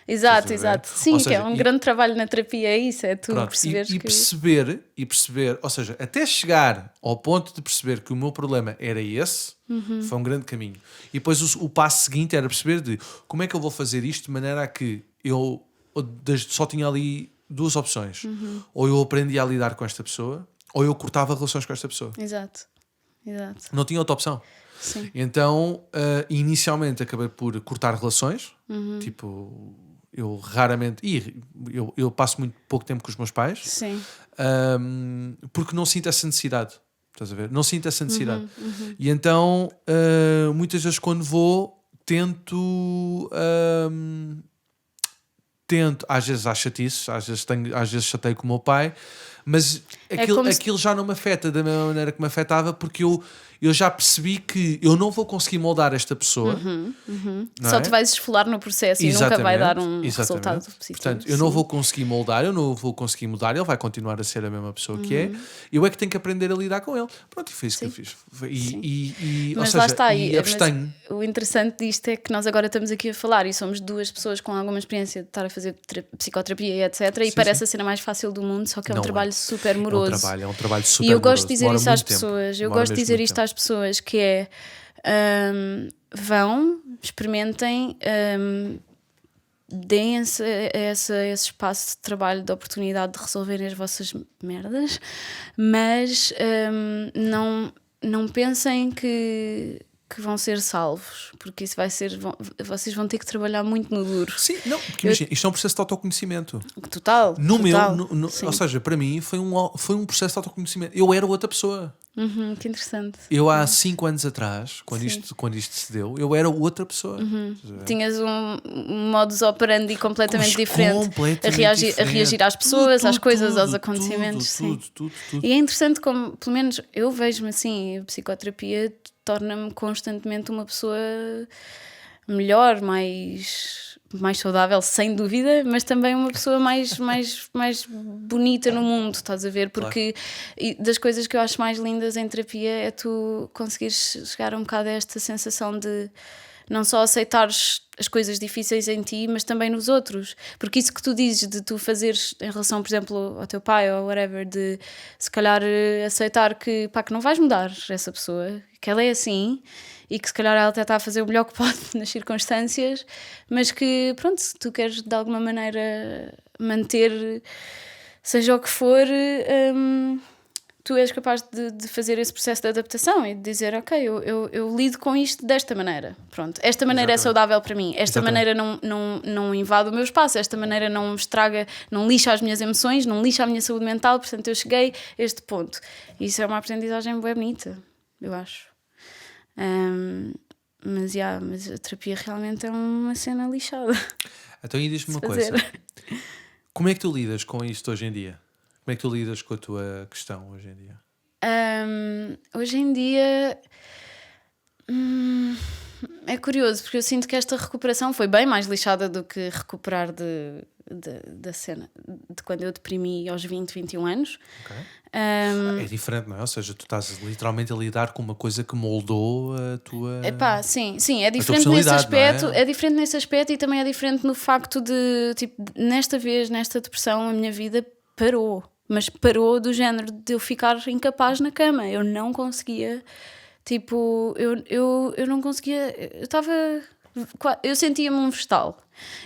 Exato. Sim, seja, que é um grande trabalho na terapia, é isso, é tu perceberes perceber, ou seja, até chegar ao ponto de perceber que o meu problema era esse, foi um grande caminho. E depois o passo seguinte era perceber de como é que eu vou fazer isto de maneira a que eu só tinha ali duas opções. Ou eu aprendi a lidar com esta pessoa, ou eu cortava relações com esta pessoa. Exato. Não tinha outra opção. Sim. Então, inicialmente acabei por cortar relações. Tipo, eu raramente... Eu passo muito pouco tempo com os meus pais. Sim. Porque não sinto essa necessidade. Estás a ver? Não sinto essa necessidade. E então, muitas vezes quando vou, tento tento, às vezes há chatices, às vezes chateio com o meu pai, mas aquilo já não me afeta da mesma maneira que me afetava, porque eu já percebi que eu não vou conseguir moldar esta pessoa. Só te vais esfolar no processo e nunca vai dar um resultado positivo. Portanto, eu não vou conseguir moldar, eu não vou conseguir mudar, ele vai continuar a ser a mesma pessoa que é. Eu é que tenho que aprender a lidar com ele. Pronto, e foi isso que eu fiz. Mas lá está, e abstenho. O interessante disto é que nós agora estamos aqui a falar e somos duas pessoas com alguma experiência de estar a fazer psicoterapia e etc. E parece a cena mais fácil do mundo, só que é um trabalho super moroso. É um trabalho super moroso. E eu gosto de dizer isso às pessoas. Eu gosto de dizer isto às pessoas, que é vão, experimentem, deem esse espaço de trabalho, de oportunidade de resolverem as vossas merdas, mas não pensem que vão ser salvos, porque isso vai ser, vocês vão ter que trabalhar muito no duro. Sim, não, porque imagina, isto é um processo de autoconhecimento. Total. Ou seja, para mim foi um processo de autoconhecimento. Eu era outra pessoa. Que interessante. Eu há 5 anos atrás, quando isto se deu, eu era outra pessoa. Tinhas um modus operandi completamente diferente, a reagir às pessoas, às coisas, aos acontecimentos. Tudo. E é interessante como, pelo menos eu vejo-me assim, a psicoterapia torna-me constantemente uma pessoa melhor, mais saudável, sem dúvida, mas também uma pessoa mais bonita no mundo, estás a ver? Porque das coisas que eu acho mais lindas em terapia é tu conseguires chegar um bocado a esta sensação de não só aceitares as coisas difíceis em ti, mas também nos outros. Porque isso que tu dizes de tu fazeres em relação, por exemplo, ao teu pai ou whatever, de se calhar aceitar que não vais mudar essa pessoa, que ela é assim e que se calhar ela até está a fazer o melhor que pode nas circunstâncias, mas que pronto, se tu queres de alguma maneira manter, seja o que for, tu és capaz de fazer esse processo de adaptação e de dizer, ok, eu lido com isto desta maneira. Pronto, esta maneira é saudável para mim, esta maneira não invade o meu espaço, esta maneira não me estraga, não lixa as minhas emoções, não lixa a minha saúde mental, portanto eu cheguei a este ponto. E isso é uma aprendizagem bem bonita, eu acho. Mas a terapia realmente é uma cena lixada. Então e diz-me uma coisa, como é que tu lidas com isto hoje em dia? Como é que tu lidas com a tua questão hoje em dia? Hoje em dia é curioso, porque eu sinto que esta recuperação foi bem mais lixada do que recuperar da cena de quando eu deprimi aos 20, 21 anos. Okay. É diferente, não é? Ou seja, tu estás literalmente a lidar com uma coisa que moldou a tua... Sim, é diferente nesse aspecto, é diferente nesse aspecto e também é diferente no facto de, tipo, nesta depressão a minha vida parou. Mas parou do género de eu ficar incapaz na cama. Eu não conseguia, tipo, eu não conseguia, eu sentia-me um vegetal.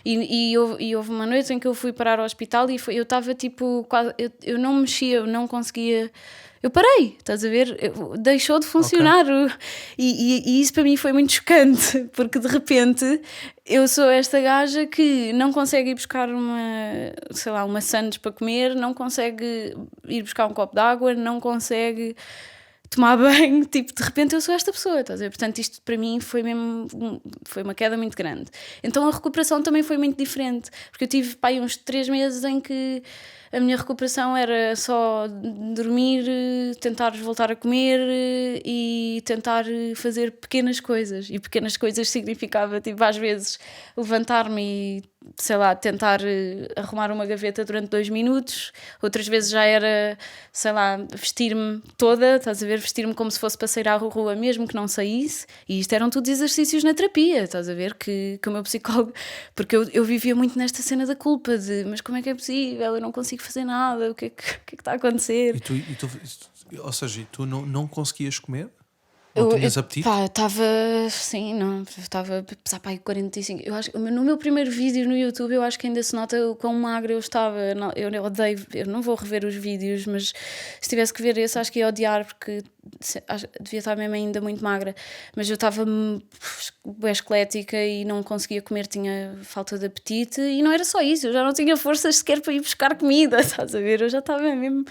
E houve uma noite em que eu fui parar ao hospital e eu estava tipo, quase, eu não mexia, eu não conseguia, eu parei, estás a ver? Deixou de funcionar. Okay. E isso para mim foi muito chocante, porque de repente eu sou esta gaja que não consegue ir buscar uma sandes para comer, não consegue ir buscar um copo de água, não consegue tomar banho, tipo, de repente eu sou esta pessoa, estás a ver? Portanto, isto para mim foi uma queda muito grande. Então a recuperação também foi muito diferente, porque eu tive uns 3 meses em que a minha recuperação era só dormir, tentar voltar a comer e tentar fazer pequenas coisas. E pequenas coisas significava, tipo, às vezes levantar-me e, sei lá, tentar arrumar uma gaveta durante 2 minutos. Outras vezes já era, sei lá, vestir-me toda, estás a ver? Vestir-me como se fosse para sair à rua mesmo que não saísse. E isto eram todos exercícios na terapia, estás a ver? Que o meu psicólogo... Porque eu vivia muito nesta cena da culpa de, mas como é que é possível? Eu não consigo fazer nada, o que é que está a acontecer? Ou seja, tu não conseguias comer? Não tinhas apetite? Estava a pesar 45. Eu acho, no meu primeiro vídeo no YouTube, eu acho que ainda se nota o quão magra eu estava. Eu odeio, eu não vou rever os vídeos, mas se tivesse que ver esse, acho que ia odiar, porque devia estar mesmo ainda muito magra. Mas eu estava bem esquelética e não conseguia comer, tinha falta de apetite. E não era só isso, eu já não tinha forças sequer para ir buscar comida, estás a ver? Eu já estava mesmo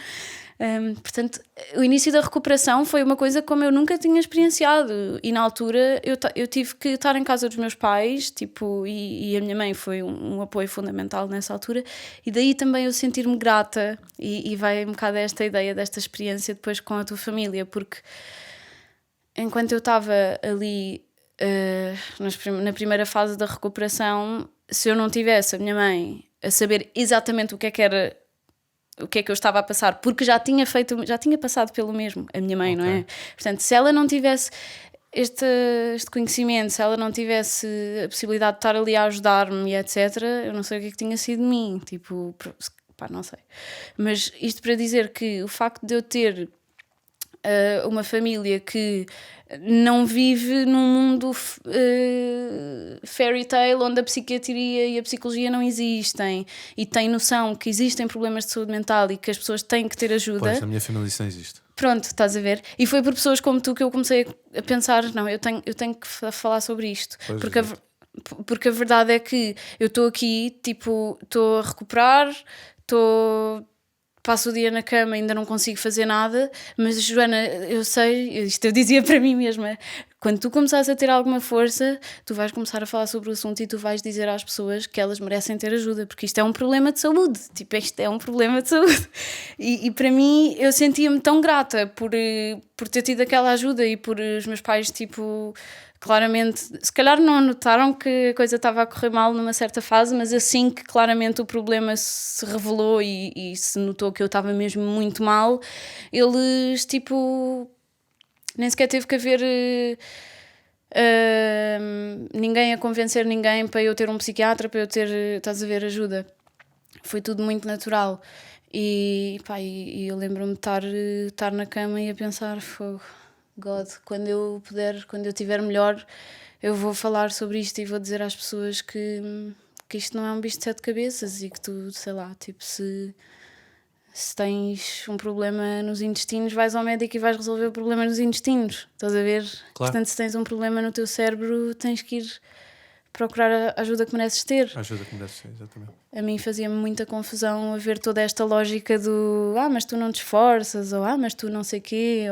Portanto, o início da recuperação foi uma coisa como eu nunca tinha experienciado, e na altura eu tive que estar em casa dos meus pais, tipo, e a minha mãe foi um apoio fundamental nessa altura, e daí também eu sentir-me grata, e vai um bocado esta ideia desta experiência depois com a tua família, porque enquanto eu estava ali na primeira fase da recuperação, se eu não tivesse a minha mãe a saber exatamente o que é que era, o que é que eu estava a passar, porque já tinha passado pelo mesmo, a minha mãe, não é? Portanto, se ela não tivesse este conhecimento, se ela não tivesse a possibilidade de estar ali a ajudar-me e etc., eu não sei o que é que tinha sido de mim, tipo, pá, não sei. Mas isto para dizer que o facto de eu ter uma família que não vive num mundo fairy tale onde a psiquiatria e a psicologia não existem, e tem noção que existem problemas de saúde mental e que as pessoas têm que ter ajuda. Pois, na minha família isso não existe. Pronto, estás a ver? E foi por pessoas como tu que eu comecei a pensar, não, eu tenho que falar sobre isto. Pois, porque a verdade é que eu estou aqui, tipo, estou a recuperar, passo o dia na cama e ainda não consigo fazer nada, mas Joana, eu sei, isto eu dizia para mim mesma, quando tu começares a ter alguma força, tu vais começar a falar sobre o assunto e tu vais dizer às pessoas que elas merecem ter ajuda, porque isto é um problema de saúde, tipo, isto é um problema de saúde. E para mim, eu sentia-me tão grata por ter tido aquela ajuda, e por os meus pais, tipo, claramente, se calhar não notaram que a coisa estava a correr mal numa certa fase, mas assim que claramente o problema se revelou e se notou que eu estava mesmo muito mal, eles, tipo, nem sequer teve que haver ninguém a convencer ninguém para eu ter um psiquiatra, para eu ter, estás a ver, ajuda. Foi tudo muito natural. E eu lembro-me de estar na cama e a pensar, fogo, God, quando eu estiver melhor, eu vou falar sobre isto e vou dizer às pessoas que isto não é um bicho de 7 cabeças, e que tu, sei lá, tipo, se tens um problema nos intestinos, vais ao médico e vais resolver o problema nos intestinos, estás a ver? Claro. Portanto, se tens um problema no teu cérebro, tens que ir procurar a ajuda que mereces ter. A ajuda que mereces ter, exatamente. A mim fazia-me muita confusão a ver toda esta lógica do mas tu não te esforças, ou mas tu não sei quê,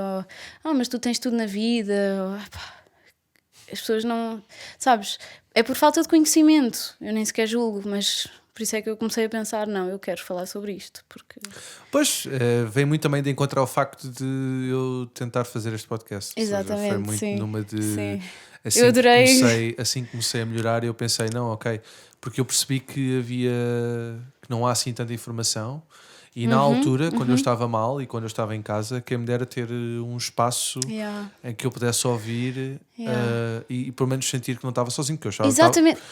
ou mas tu tens tudo na vida, ou, pá, as pessoas não... Sabes? É por falta de conhecimento, eu nem sequer julgo, mas por isso é que eu comecei a pensar, não, eu quero falar sobre isto, porque... Pois, vem muito também de encontrar o facto de eu tentar fazer este podcast. Exatamente, seja, foi muito sim, numa de... sim. Assim Eu adorei. Assim que comecei a melhorar, eu pensei, não, ok, porque eu percebi que que não há assim tanta informação. E na altura, quando eu estava mal e quando eu estava em casa, quem me dera ter um espaço em que eu pudesse ouvir e pelo menos sentir que não estava sozinho, porque eu achava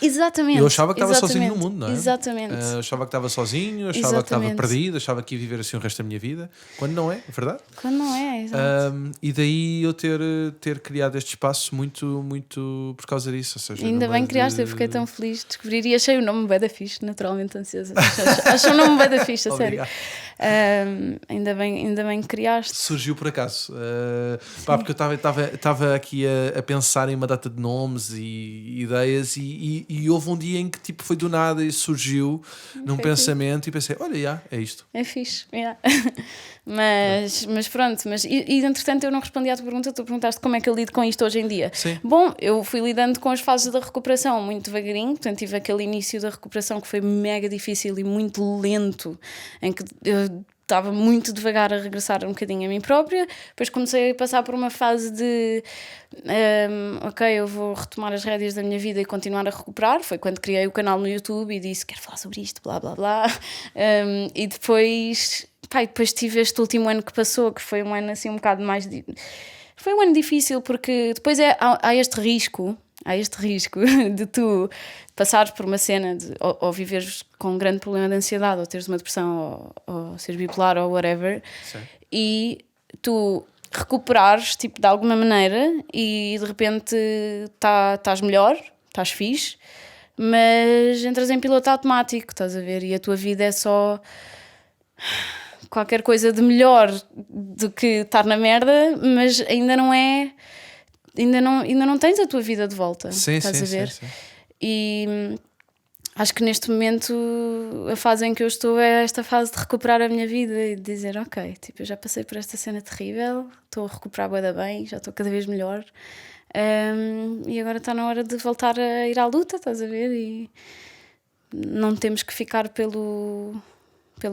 exatamente. Eu achava que estava sozinho no mundo, não é? Exatamente. Achava que estava sozinho, achava que estava perdido, achava que ia viver assim o resto da minha vida, quando não é, verdade? Quando não é, exato. E daí eu ter criado este espaço muito por causa disso. Ou seja, ainda bem que criaste, eu fiquei tão feliz de descobrir, e achei o nome bué da fixe, naturalmente ansiosa. Acho o nome bué da fixe, a sério. Ainda bem que criaste. Surgiu por acaso, porque eu estava aqui a pensar em uma data de nomes e ideias, e houve um dia em que tipo, foi do nada e surgiu num pensamento, e pensei, olha, é isto. É fixe, mas pronto, e entretanto eu não respondi à tua pergunta. Tu perguntaste como é que eu lido com isto hoje em dia. Sim. Bom, eu fui lidando com as fases da recuperação muito devagarinho, portanto tive aquele início da recuperação que foi mega difícil e muito lento, em que eu estava muito devagar a regressar um bocadinho a mim própria. Depois comecei a passar por uma fase de ok, eu vou retomar as rédeas da minha vida e continuar a recuperar. Foi quando criei o canal no YouTube e disse, quero falar sobre isto, blá blá blá. E depois tive este último ano que passou, que foi um ano assim um bocado mais... Foi um ano difícil, porque depois há este risco de tu passares por uma cena ou viveres com um grande problema de ansiedade, ou teres uma depressão, ou seres bipolar, ou whatever. Sim. E tu recuperares tipo, de alguma maneira, e de repente estás melhor, estás fixe, mas entras em piloto automático, estás a ver? E a tua vida é só qualquer coisa de melhor do que estar na merda, mas ainda não é... Ainda não tens a tua vida de volta. Sim, estás a ver? Sim. E acho que neste momento a fase em que eu estou é esta fase de recuperar a minha vida e de dizer, ok, tipo, eu já passei por esta cena terrível, estou a recuperar bué da bem, já estou cada vez melhor, e agora está na hora de voltar a ir à luta, estás a ver? E não temos que ficar pelo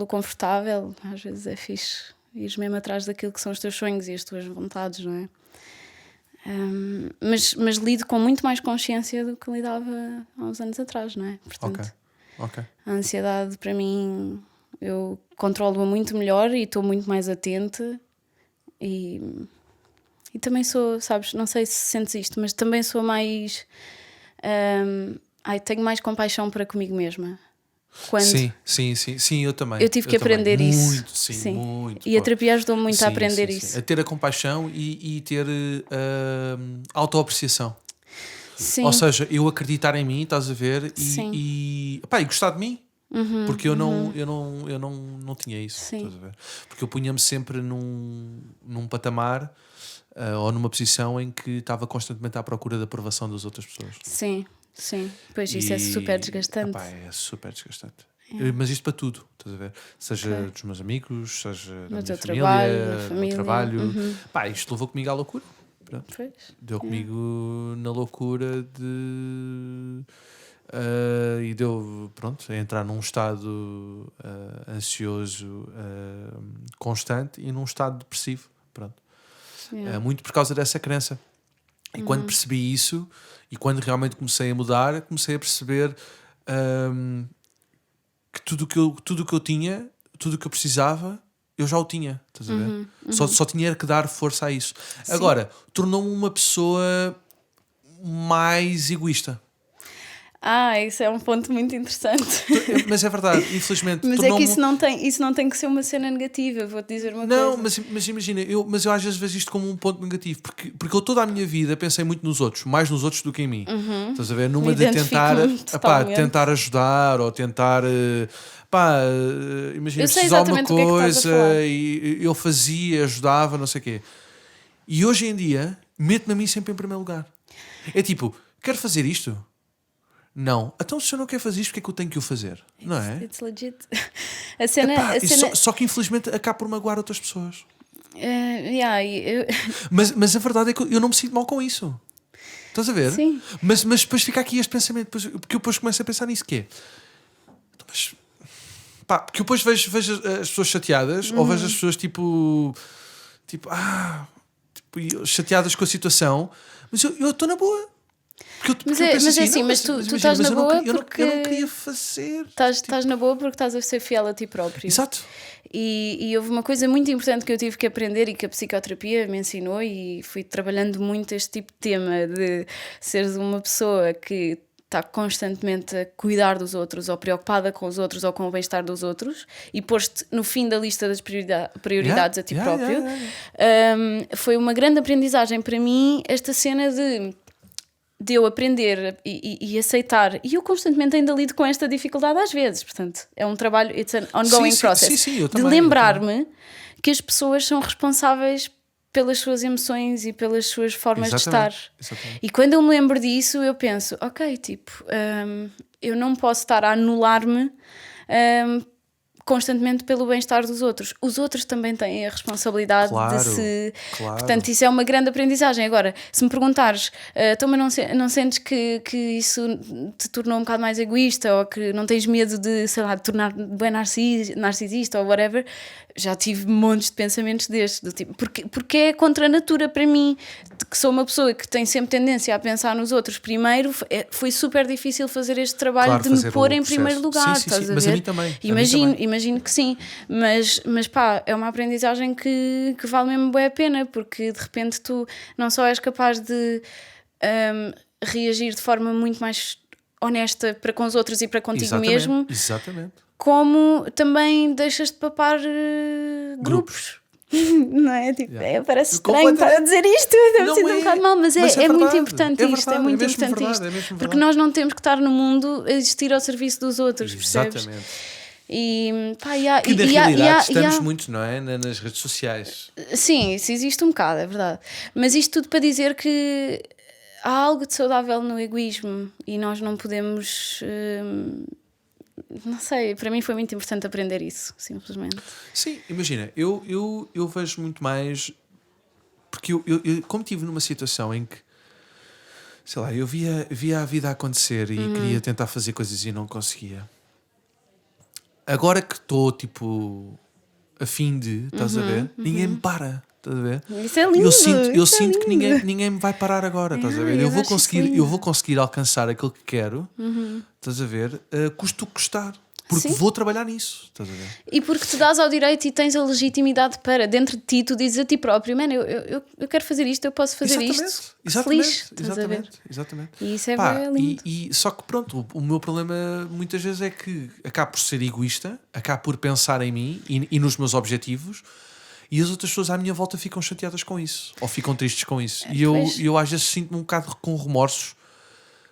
confortável, às vezes é fixe ires mesmo atrás daquilo que são os teus sonhos e as tuas vontades, não é? Mas lido com muito mais consciência do que lidava há uns anos atrás, não é? Portanto, Ok. a ansiedade para mim, eu controlo-a muito melhor e estou muito mais atenta e também sou, sabes, não sei se sentes isto, mas também sou mais tenho mais compaixão para comigo mesma. Quando Sim, eu também. eu tive que aprender isso. Muito, sim, muito. E a terapia ajudou-me muito sim, a aprender sim. isso. A ter a compaixão e ter autoapreciação. Sim. Ou seja, eu acreditar em mim, estás a ver, Sim. e gostar de mim. Porque eu não tinha isso. Sim. Estás a ver? Porque eu punha-me sempre num patamar ou numa posição em que estava constantemente à procura da aprovação das outras pessoas. Sim. Pois isso é super desgastante. É super desgastante. Mas isto para tudo, estás a ver? Seja dos meus amigos, seja da minha família, no trabalho. Isto levou comigo à loucura. Pronto. Pois. Deu comigo na loucura de... e deu, pronto, a entrar num estado ansioso constante e num estado depressivo. Pronto. Muito por causa dessa crença. E quando percebi isso e quando realmente comecei a mudar, comecei a perceber que tudo o que eu tinha, tudo o que eu precisava, eu já o tinha. Estás a ver? Só tinha que dar força a isso. Sim. Agora, tornou-me uma pessoa mais egoísta. Isso é um ponto muito interessante. Mas é verdade, infelizmente. Mas é que isso não tem que ser uma cena negativa, vou-te dizer uma coisa. Não, mas imagina, eu às vezes vejo isto como um ponto negativo, porque eu toda a minha vida pensei muito nos outros, mais nos outros do que em mim. Estás a ver? Numa de tentar ajudar ou tentar. Imagina, precisar uma coisa e eu fazia, ajudava, não sei o quê. E hoje em dia, meto-me a mim sempre em primeiro lugar. É tipo, quero fazer isto? Não. Então se eu não quero fazer isto, porque é que eu tenho que o fazer? Não é? It's legit. Só que infelizmente acaba por magoar outras pessoas. Eu... Mas a verdade é que eu não me sinto mal com isso. Estás a ver? Sim. Mas depois fica aqui este pensamento, porque eu depois começo a pensar nisso, que é... porque eu depois vejo as pessoas chateadas, ou vejo as pessoas tipo chateadas com a situação, mas eu estou na boa. Mas tu estás na boa porque eu não queria fazer. Estás na boa porque estás a ser fiel a ti próprio. Exato. E houve uma coisa muito importante que eu tive que aprender e que a psicoterapia me ensinou, e fui trabalhando muito este tipo de tema de seres uma pessoa que está constantemente a cuidar dos outros, ou preocupada com os outros, ou com o bem-estar dos outros, e pôs-te no fim da lista das prioridades a ti próprio. Foi uma grande aprendizagem para mim esta cena de eu aprender e aceitar, e eu constantemente ainda lido com esta dificuldade às vezes, portanto é um trabalho, it's an ongoing process, sim, de lembrar-me que as pessoas são responsáveis pelas suas emoções e pelas suas formas de estar. Exatamente. E quando eu me lembro disso, eu penso, ok, tipo, eu não posso estar a anular-me constantemente pelo bem-estar dos outros. Os outros também têm a responsabilidade de se... Claro. Portanto, isso é uma grande aprendizagem. Agora, se me perguntares, mas não sentes que isso te tornou um bocado mais egoísta, ou que não tens medo de, sei lá, de tornar bem narcisista ou whatever, já tive montes de pensamentos destes, do tipo, porque é contra a natura para mim, que sou uma pessoa que tem sempre tendência a pensar nos outros primeiro. Foi super difícil fazer este trabalho de me pôr em primeiro lugar. Sim. Mas a mim também. Imagino que sim, mas é uma aprendizagem que vale mesmo bem a pena, porque de repente tu não só és capaz de reagir de forma muito mais honesta para com os outros e para contigo mesmo. Exatamente. Como também deixas de papar grupos. Não é? Tipo, parece estranho estar a dizer isto, deve ser um bocado mal, mas é muito importante isto. É muito importante isto. Porque nós não temos que estar no mundo a existir ao serviço dos outros, percebes? Exatamente. Que na realidade estamos muito, não é? Nas redes sociais. Sim, isso existe um bocado, é verdade. Mas isto tudo para dizer que há algo de saudável no egoísmo e nós não podemos... não sei, para mim foi muito importante aprender isso, simplesmente. Sim, imagina, eu vejo muito mais... Porque eu como estive numa situação em que, sei lá, eu via a vida acontecer e queria tentar fazer coisas e não conseguia. Agora que estou, tipo, a fim de, estás a ver? Ninguém me para, estás a ver? Isso é lindo. Eu sinto que ninguém me vai parar agora, estás a ver? Eu vou conseguir alcançar aquilo que quero, estás a ver? Custa o que custar. Porque Sim. vou trabalhar nisso, estás a ver? E porque te dás ao direito e tens a legitimidade para, dentro de ti, tu dizes a ti próprio, mano, eu quero fazer isto, eu posso fazer isto. Exatamente. E isso é bem lindo. E só que pronto, o meu problema muitas vezes é que acabo por ser egoísta, acabo por pensar em mim e nos meus objetivos, e as outras pessoas à minha volta ficam chateadas com isso, ou ficam tristes com isso. E eu às vezes sinto-me um bocado com remorsos,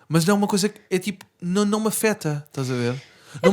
mas não é uma coisa que é tipo, não me afeta, estás a ver? É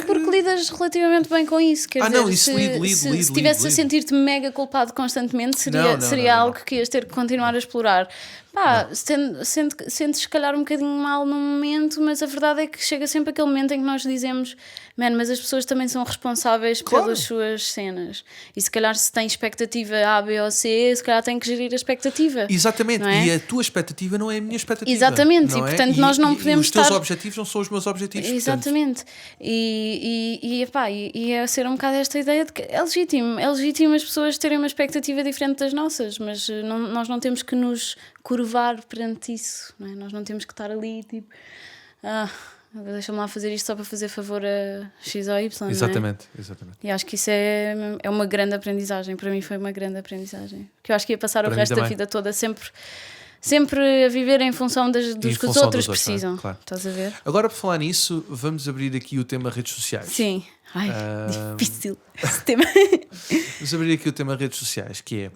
porque lidas relativamente bem com isso. Quer dizer, isso se estivesse a sentir-te mega culpado constantemente, seria algo que ias ter que continuar a explorar. Pá, sentes se calhar um bocadinho mal num momento, mas a verdade é que chega sempre aquele momento em que nós dizemos, mas as pessoas também são responsáveis pelas suas cenas. E se calhar se tem expectativa A, B ou C, se calhar tem que gerir a expectativa. Exatamente, é? E a tua expectativa não é a minha expectativa. Exatamente, e portanto nós não podemos estar... Os teus objetivos não são os meus objetivos. Exatamente. E é ser um bocado esta ideia de que é legítimo as pessoas terem uma expectativa diferente das nossas, mas nós não temos que nos curvar perante isso, não é? Nós não temos que estar ali tipo, deixa-me lá fazer isto só para fazer favor a X ou Y. Exatamente. E acho que isso é uma grande aprendizagem. Para mim foi uma grande aprendizagem, que eu acho que ia passar o resto da vida toda sempre a viver em função dos que os outros precisam. Claro. Estás a ver? Agora, por falar nisso, vamos abrir aqui o tema redes sociais. Sim. Ai, difícil esse tema. Vamos abrir aqui o tema redes sociais, que é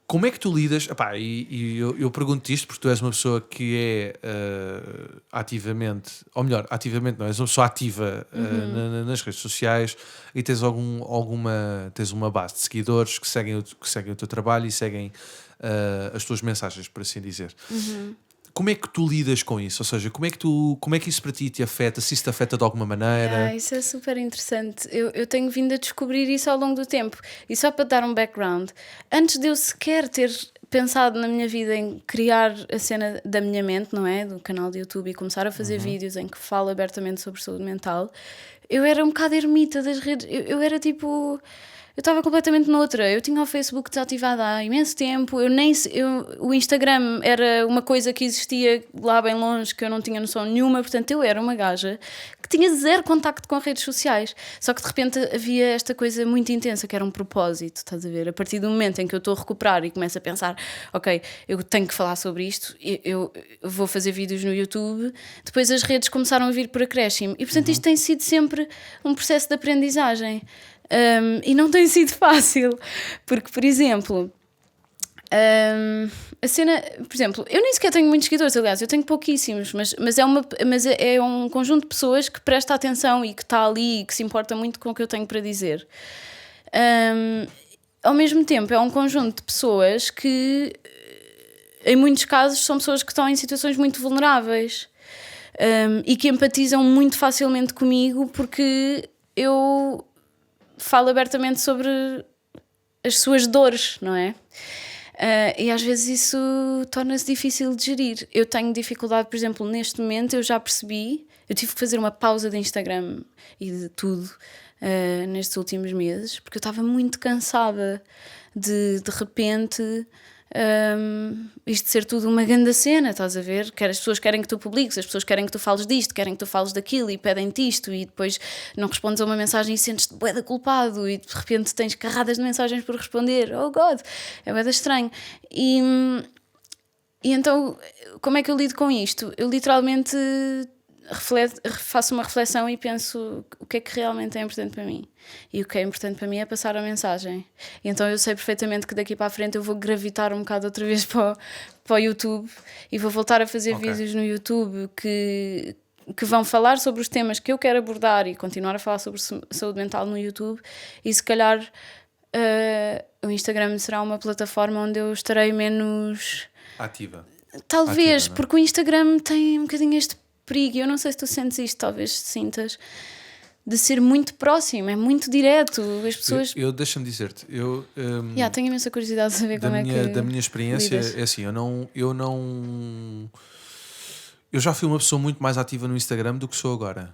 como é que tu lidas? Epá, eu pergunto-te isto porque tu és uma pessoa que é ativamente, ou melhor, ativamente não, és uma pessoa ativa nas redes sociais e tens tens uma base de seguidores que seguem o teu trabalho e seguem as tuas mensagens, por assim dizer. Como é que tu lidas com isso? Ou seja, como é que isso para ti te afeta? Se isso te afeta de alguma maneira? Isso é super interessante. Eu tenho vindo a descobrir isso ao longo do tempo. E só para dar um background, antes de eu sequer ter pensado na minha vida em criar a cena da minha mente, não é? Do canal de YouTube e começar a fazer vídeos em que falo abertamente sobre saúde mental, eu era um bocado ermita das redes. Eu era tipo... Eu estava completamente noutra. Eu tinha o Facebook desativado há imenso tempo. O Instagram era uma coisa que existia lá bem longe, que eu não tinha noção nenhuma. Portanto, eu era uma gaja que tinha zero contacto com redes sociais. Só que de repente havia esta coisa muito intensa, que era um propósito, estás a ver? A partir do momento em que eu estou a recuperar e começo a pensar, ok, eu tenho que falar sobre isto, eu vou fazer vídeos no YouTube, depois as redes começaram a vir por acréscimo. E portanto isto tem sido sempre um processo de aprendizagem. E não tem sido fácil, porque, por exemplo, a cena, por exemplo, eu nem sequer tenho muitos seguidores, aliás, eu tenho pouquíssimos, mas é um conjunto de pessoas que presta atenção e que está ali e que se importa muito com o que eu tenho para dizer. Ao mesmo tempo, é um conjunto de pessoas que, em muitos casos, são pessoas que estão em situações muito vulneráveis e que empatizam muito facilmente comigo porque eu falo abertamente sobre as suas dores, não é? E às vezes isso torna-se difícil de gerir. Eu tenho dificuldade, por exemplo, neste momento eu já percebi, eu tive que fazer uma pausa de Instagram e de tudo nestes últimos meses, porque eu estava muito cansada de repente isto ser tudo uma grande cena, estás a ver? Que as pessoas querem que tu publiques, as pessoas querem que tu fales disto, querem que tu fales daquilo e pedem-te isto e depois não respondes a uma mensagem e sentes-te bué de culpado e de repente tens carradas de mensagens por responder. Oh God, é bué de estranho. E então, como é que eu lido com isto? Eu literalmente faço uma reflexão e penso o que é que realmente é importante para mim. E o que é importante para mim é passar a mensagem. E então eu sei perfeitamente que daqui para a frente eu vou gravitar um bocado outra vez para o YouTube e vou voltar a fazer vídeos no YouTube que vão falar sobre os temas que eu quero abordar e continuar a falar sobre saúde mental no YouTube. E se calhar o Instagram será uma plataforma onde eu estarei menos... Talvez, ativa, não é? porque o Instagram tem um bocadinho este perigo. Eu não sei se tu sentes isto, talvez sintas, de ser muito próximo, é muito direto. As pessoas. Deixa-me dizer-te, Tenho imensa curiosidade de saber como é que. da minha experiência, lidas. é assim, eu já fui uma pessoa muito mais ativa no Instagram do que sou agora.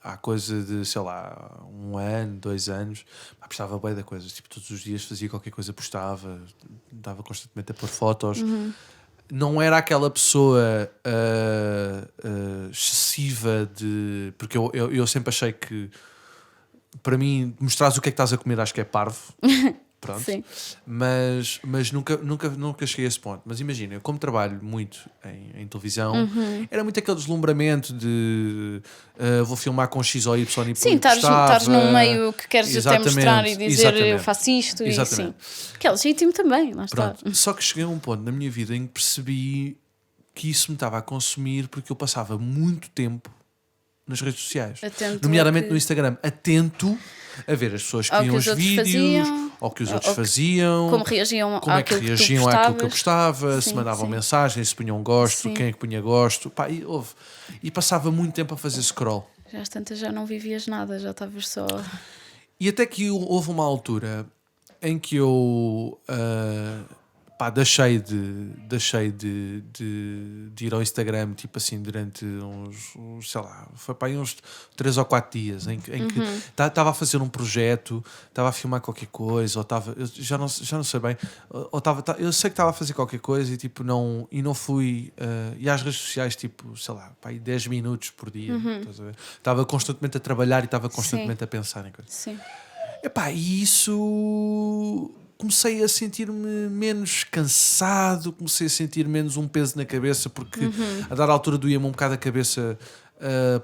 Há coisa de, sei lá, 1 ano, 2 anos, postava bem da coisa, tipo, todos os dias fazia qualquer coisa, postava, dava constantemente a pôr fotos. Não era aquela pessoa excessiva de... Porque eu sempre achei que, para mim, mostrares o que é que estás a comer, acho que é parvo. Pronto. Sim. Mas nunca cheguei a esse ponto. Mas imagina, eu como trabalho muito em televisão, era muito aquele deslumbramento de vou filmar com X ou Y e Sim, estás num meio que queres até mostrar e dizer eu faço isto. Exatamente. E sim. Que é legítimo também, lá está. Pronto. Só que cheguei a um ponto na minha vida em que percebi que isso me estava a consumir porque eu passava muito tempo nas redes sociais, nomeadamente no Instagram, atento a ver as pessoas que viam os vídeos, ao que os outros faziam, como reagiam àquilo que eu postava, se mandavam mensagens, se punham gosto, Sim. quem é que punha gosto, e passava muito tempo a fazer scroll. Já às tantas já não vivias nada, já estavas só... E até que houve uma altura em que eu deixei de ir ao Instagram, tipo assim, durante uns sei lá, foi para aí uns 3 ou 4 dias em que estava a fazer um projeto, estava a filmar qualquer coisa, ou estava, eu já não sei bem, eu sei que estava a fazer qualquer coisa e tipo não fui e às redes sociais, tipo, sei lá, para aí 10 minutos por dia, estás a ver? Estava constantemente a trabalhar e estava constantemente a pensar em coisas. Sim. E isso... comecei a sentir-me menos cansado, comecei a sentir menos um peso na cabeça, porque a dada altura doía-me um bocado a cabeça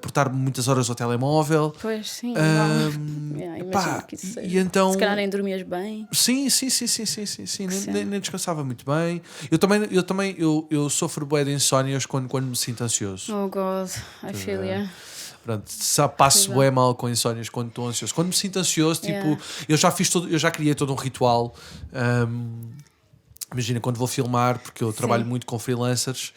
por estar muitas horas ao telemóvel. Pois, sim. Imagino que isso seja. E então, se calhar nem dormias bem. Sim. Nem descansava muito bem. Eu sofro bué de insónias quando me sinto ansioso. Oh God, I feel you. Pronto, passo bem mal com insónias quando estou ansioso. Quando me sinto ansioso, tipo, eu já criei todo um ritual. Imagina, quando vou filmar, porque eu trabalho muito com freelancers,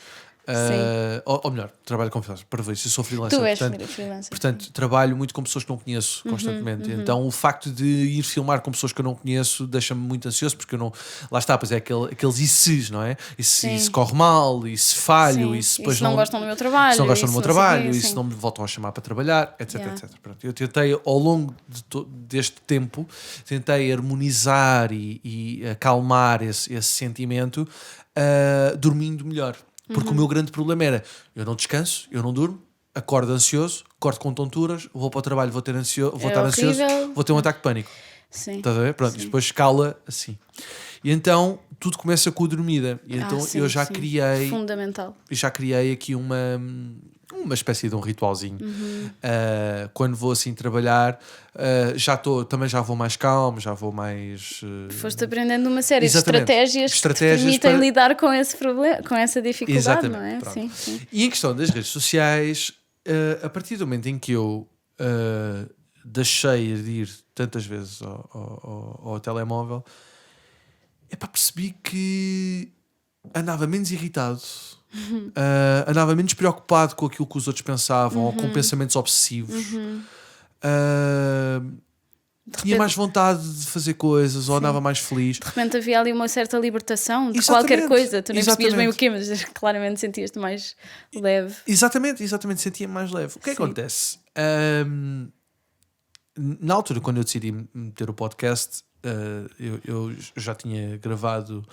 ou melhor, trabalho com freelancers, para ver se eu sou freelancer. Tu és freelancer. Portanto, trabalho muito com pessoas que não conheço constantemente. Então, o facto de ir filmar com pessoas que eu não conheço deixa-me muito ansioso, porque eu não. Lá está, pois é aqueles e se's, não é? E se corre mal, e se falho, e se depois não gostam do meu trabalho, se não gostam do meu trabalho, e se não me voltam a chamar para trabalhar, etc. Pronto, eu tentei, ao longo deste tempo, tentei harmonizar e acalmar esse sentimento, dormindo melhor. Porque o meu grande problema era, eu não descanso, eu não durmo, acordo ansioso, acordo com tonturas, vou para o trabalho, vou estar ansioso, vou ter um ataque de pânico. Sim. Estás a ver? Pronto, e depois escala assim. E então tudo começa com a dormida. E então eu já criei... Fundamental. Já criei aqui uma espécie de um ritualzinho. Quando vou assim trabalhar, também já vou mais calmo, já vou mais... Foste aprendendo uma série de estratégias que te permitem lidar com esse problema, com essa dificuldade, não é? Sim. E em questão das redes sociais, a partir do momento em que eu deixei de ir tantas vezes ao telemóvel, percebi que andava menos irritado, andava menos preocupado com aquilo que os outros pensavam, ou com pensamentos obsessivos. Tinha mais vontade de fazer coisas, ou andava mais feliz. De repente havia ali uma certa libertação de qualquer coisa. Tu nem percebias bem o quê, mas claramente sentias-te mais leve. Exatamente, sentia-me mais leve. O que acontece? Na altura, quando eu decidi meter o podcast, eu já tinha gravado,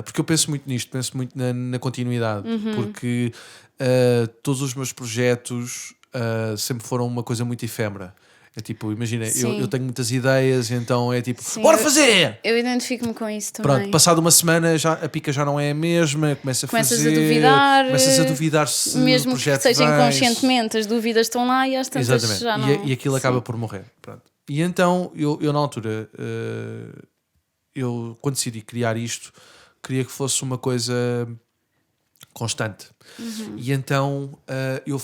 porque eu penso muito nisto, penso muito na continuidade, porque todos os meus projetos sempre foram uma coisa muito efêmera. É tipo, imagina, eu tenho muitas ideias, então é tipo, bora fazer! Eu identifico-me com isso também. Pronto, passado uma semana a pica já não é a mesma, começas a duvidar se mesmo o projeto que seja inconscientemente, as dúvidas estão lá e às tantas já não... E aquilo acaba por morrer. Pronto. E então, eu na altura, eu quando decidi criar isto, queria que fosse uma coisa constante. E então eu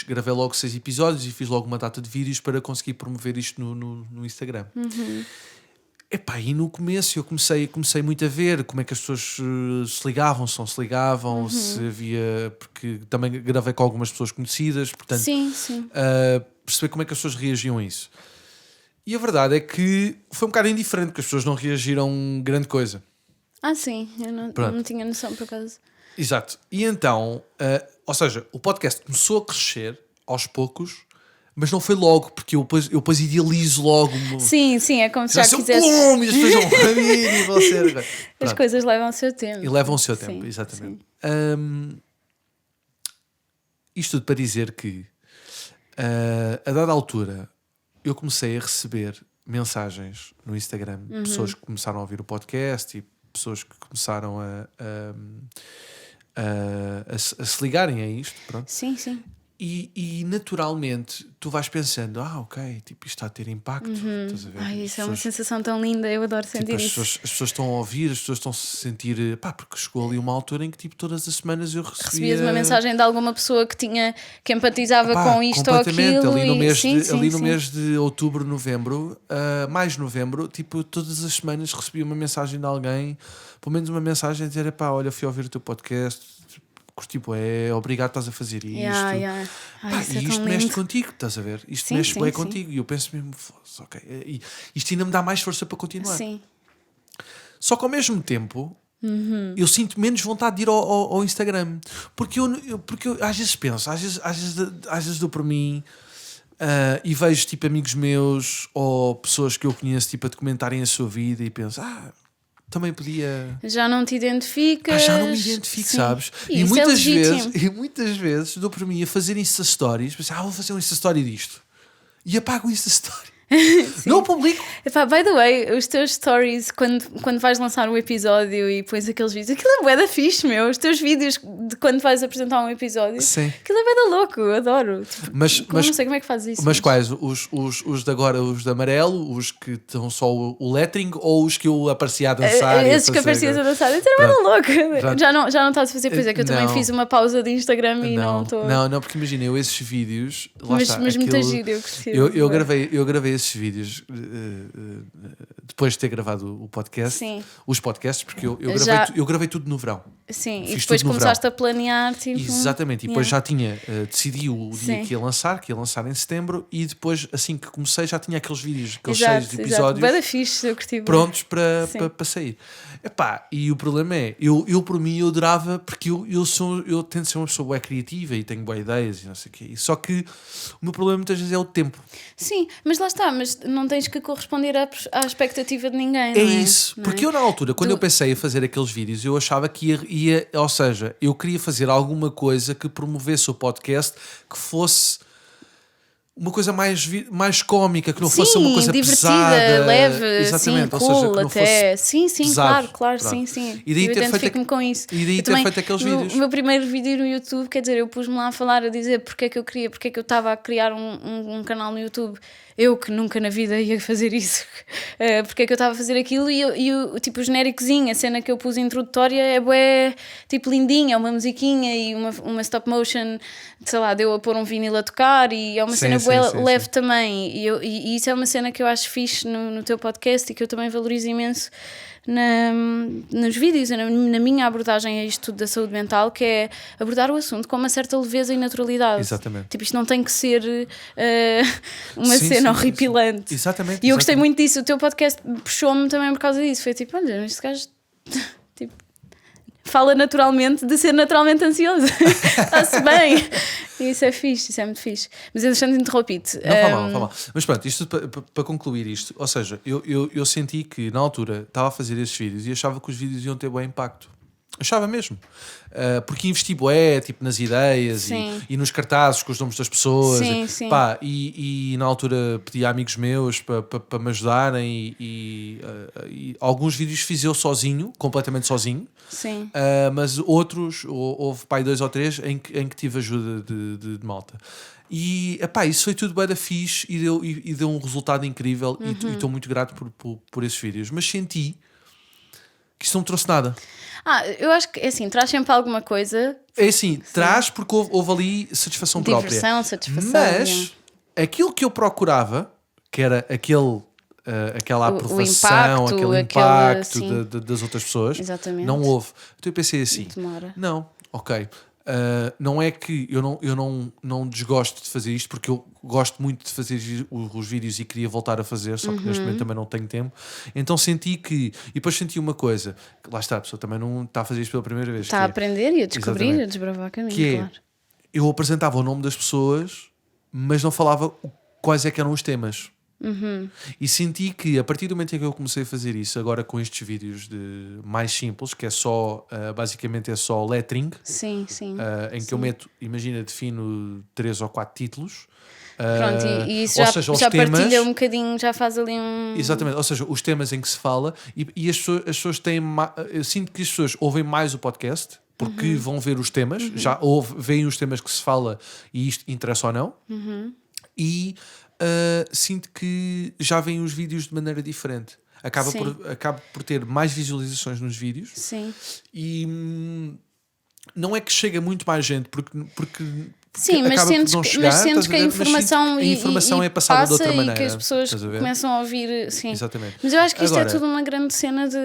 gravei logo 6 episódios e fiz logo uma data de vídeos para conseguir promover isto no Instagram. Epá, e no começo eu comecei muito a ver como é que as pessoas se ligavam, se não se ligavam, se havia... Porque também gravei com algumas pessoas conhecidas, portanto... Sim. Perceber como é que as pessoas reagiam a isso. E a verdade é que foi um bocado indiferente, porque as pessoas não reagiram grande coisa. Sim, eu não tinha noção por acaso. Exato. E então, ou seja, o podcast começou a crescer aos poucos, mas não foi logo, porque eu depois idealizo logo. Sim, é como se já quisesse. E as pessoas vão rir e vão ser. As coisas levam o seu tempo. E levam o seu tempo, exatamente. Isto tudo para dizer que, a dada altura, eu comecei a receber mensagens no Instagram de pessoas que começaram a ouvir o podcast e pessoas que começaram a se ligarem a isto. Pronto. Sim. E naturalmente tu vais pensando, ok, tipo, isto está a ter impacto. Estás a ver? Isso é uma sensação tão linda, eu adoro sentir isso. As pessoas estão a ouvir, as pessoas estão a se sentir, porque chegou ali uma altura em que tipo, todas as semanas eu recebias uma mensagem de alguma pessoa que empatizava com isto ou aquilo. Ali no mês de outubro, novembro, mais novembro, tipo, todas as semanas recebia uma mensagem de alguém, pelo menos uma mensagem a dizer, olha, fui ouvir o teu podcast, curti, obrigado, estás a fazer isto. E isto mexe contigo, estás a ver? Isto mexe bem contigo. E eu penso mesmo, ok. E isto ainda me dá mais força para continuar. Sim. Só que ao mesmo tempo, eu sinto menos vontade de ir ao Instagram. Porque eu às vezes penso, às vezes dou por mim e vejo tipo amigos meus ou pessoas que eu conheço tipo, a documentarem a sua vida e penso, também podia... Já não te identificas. Já não me identifico, sabes? E muitas vezes dou por mim a fazer Insta Stories, pensar, vou fazer um Insta Story disto. E apago o Insta Story. Não publico. By the way, os teus stories, quando vais lançar um episódio e pões aqueles vídeos, aquilo é bué da fixe, meu. Os teus vídeos de quando vais apresentar um episódio, aquilo é bué da louco, eu adoro. Tipo, mas não sei como é que fazes isso. Mas quais? Os de agora, os de amarelo, os que estão só o lettering ou os que eu aparecia a dançar? Esses que aparecias a dançar, isso era bué da louco. Já não estás a fazer, pois é que eu também fiz uma pausa de Instagram e não estou... Não, porque imagina, eu esses vídeos... Mas muita giro, eu gostei. Eu gravei esses vídeos depois de ter gravado o podcast, os podcasts, porque eu gravei tudo no verão. Sim, e depois começaste a planear. Tipo, exatamente, e depois já tinha decidi o dia que ia lançar em setembro, e depois, assim que comecei, já tinha aqueles vídeos, aqueles 6 episódios fixe, eu curti prontos para sair. E o problema é, eu por mim eu adorava, porque eu tento ser uma pessoa bué criativa e tenho boas ideias e não sei o quê. Só que o meu problema muitas vezes é o tempo. Sim, mas lá está, mas não tens que corresponder à expectativa de ninguém. É isso, porque eu na altura, quando eu pensei em fazer aqueles vídeos, eu achava que ia, ou seja, eu queria fazer alguma coisa que promovesse o podcast, que fosse uma coisa mais cómica, que não fosse uma coisa divertida, pesada, leve, exatamente, cool, ou seja, que não até. Fosse claro, pronto. sim. E daí eu identifico-me com isso. E daí ter feito aqueles vídeos. O meu primeiro vídeo no YouTube, quer dizer, eu pus-me lá a falar, a dizer porque é que eu estava a criar um canal no YouTube. Eu que nunca na vida ia fazer isso, porque é que eu estava a fazer aquilo, e tipo o genéricozinho, a cena que eu pus introdutória é bué, tipo lindinha, uma musiquinha e uma stop motion, sei lá, deu a pôr um vinil a tocar, e é uma cena bué leve também, e isso é uma cena que eu acho fixe no teu podcast e que eu também valorizo imenso nos vídeos, na minha abordagem a isto tudo da saúde mental, que é abordar o assunto com uma certa leveza e naturalidade. Exatamente. Tipo, isto não tem que ser uma cena horripilante. Sim. Exatamente. E eu gostei muito disso. O teu podcast puxou-me também por causa disso. Foi tipo, olha, este gajo tipo, fala naturalmente de ser naturalmente ansioso. Está-se bem. E isso é fixe, isso é muito fixe. Mas entretanto interrompi-te. Não, fala mal. Mas pronto, isto para concluir isto, ou seja, eu senti que na altura estava a fazer esses vídeos e achava que os vídeos iam ter bom impacto. Achava mesmo. Porque investi bué, tipo, nas ideias e nos cartazes com os nomes das pessoas. Sim. E na altura pedi a amigos meus para me ajudarem e alguns vídeos fiz eu sozinho, completamente sozinho. Sim. Mas outros, houve 2 ou 3 em que tive ajuda de malta. E isso foi tudo bué da fixe e deu um resultado incrível. E estou muito grato por esses vídeos. Mas senti que isso não me trouxe nada. Eu acho que, assim, traz sempre alguma coisa. É assim, traz porque houve ali satisfação própria. Satisfação. Mas aquilo que eu procurava, que era aquele aquela aprovação, impacto, aquele aquela, impacto sim. das outras pessoas. Exatamente. Não houve. Então eu pensei assim, Demora. não, ok. Não é que eu não desgosto de fazer isto, porque eu gosto muito de fazer os vídeos e queria voltar a fazer, só que neste momento também não tenho tempo. Então senti que, e depois senti uma coisa, que lá está, a pessoa também não está a fazer isto pela primeira vez. Está a aprender e a descobrir, exatamente, a desbravar caminho, que claro. eu apresentava o nome das pessoas, mas não falava quais é que eram os temas. E senti que a partir do momento em que eu comecei a fazer isso, agora com estes vídeos mais simples, que é só basicamente é só lettering, Sim. em que eu meto, imagina, defino 3 ou 4 títulos. Pronto, e isso ou já temas, partilha um bocadinho, já faz ali um... Exatamente, ou seja, os temas em que se fala, e as pessoas têm eu sinto que as pessoas ouvem mais o podcast porque vão ver os temas, já veem os temas que se fala e isto interessa ou não, e sinto que já veem os vídeos de maneira diferente. Acaba por ter mais visualizações nos vídeos. Sim. E não é que chega muito mais gente, porque sim, mas sentes que a informação é passada de outra maneira. E que as pessoas começam a ouvir. Sim. Exatamente. Mas eu acho que isto é tudo uma grande cena de.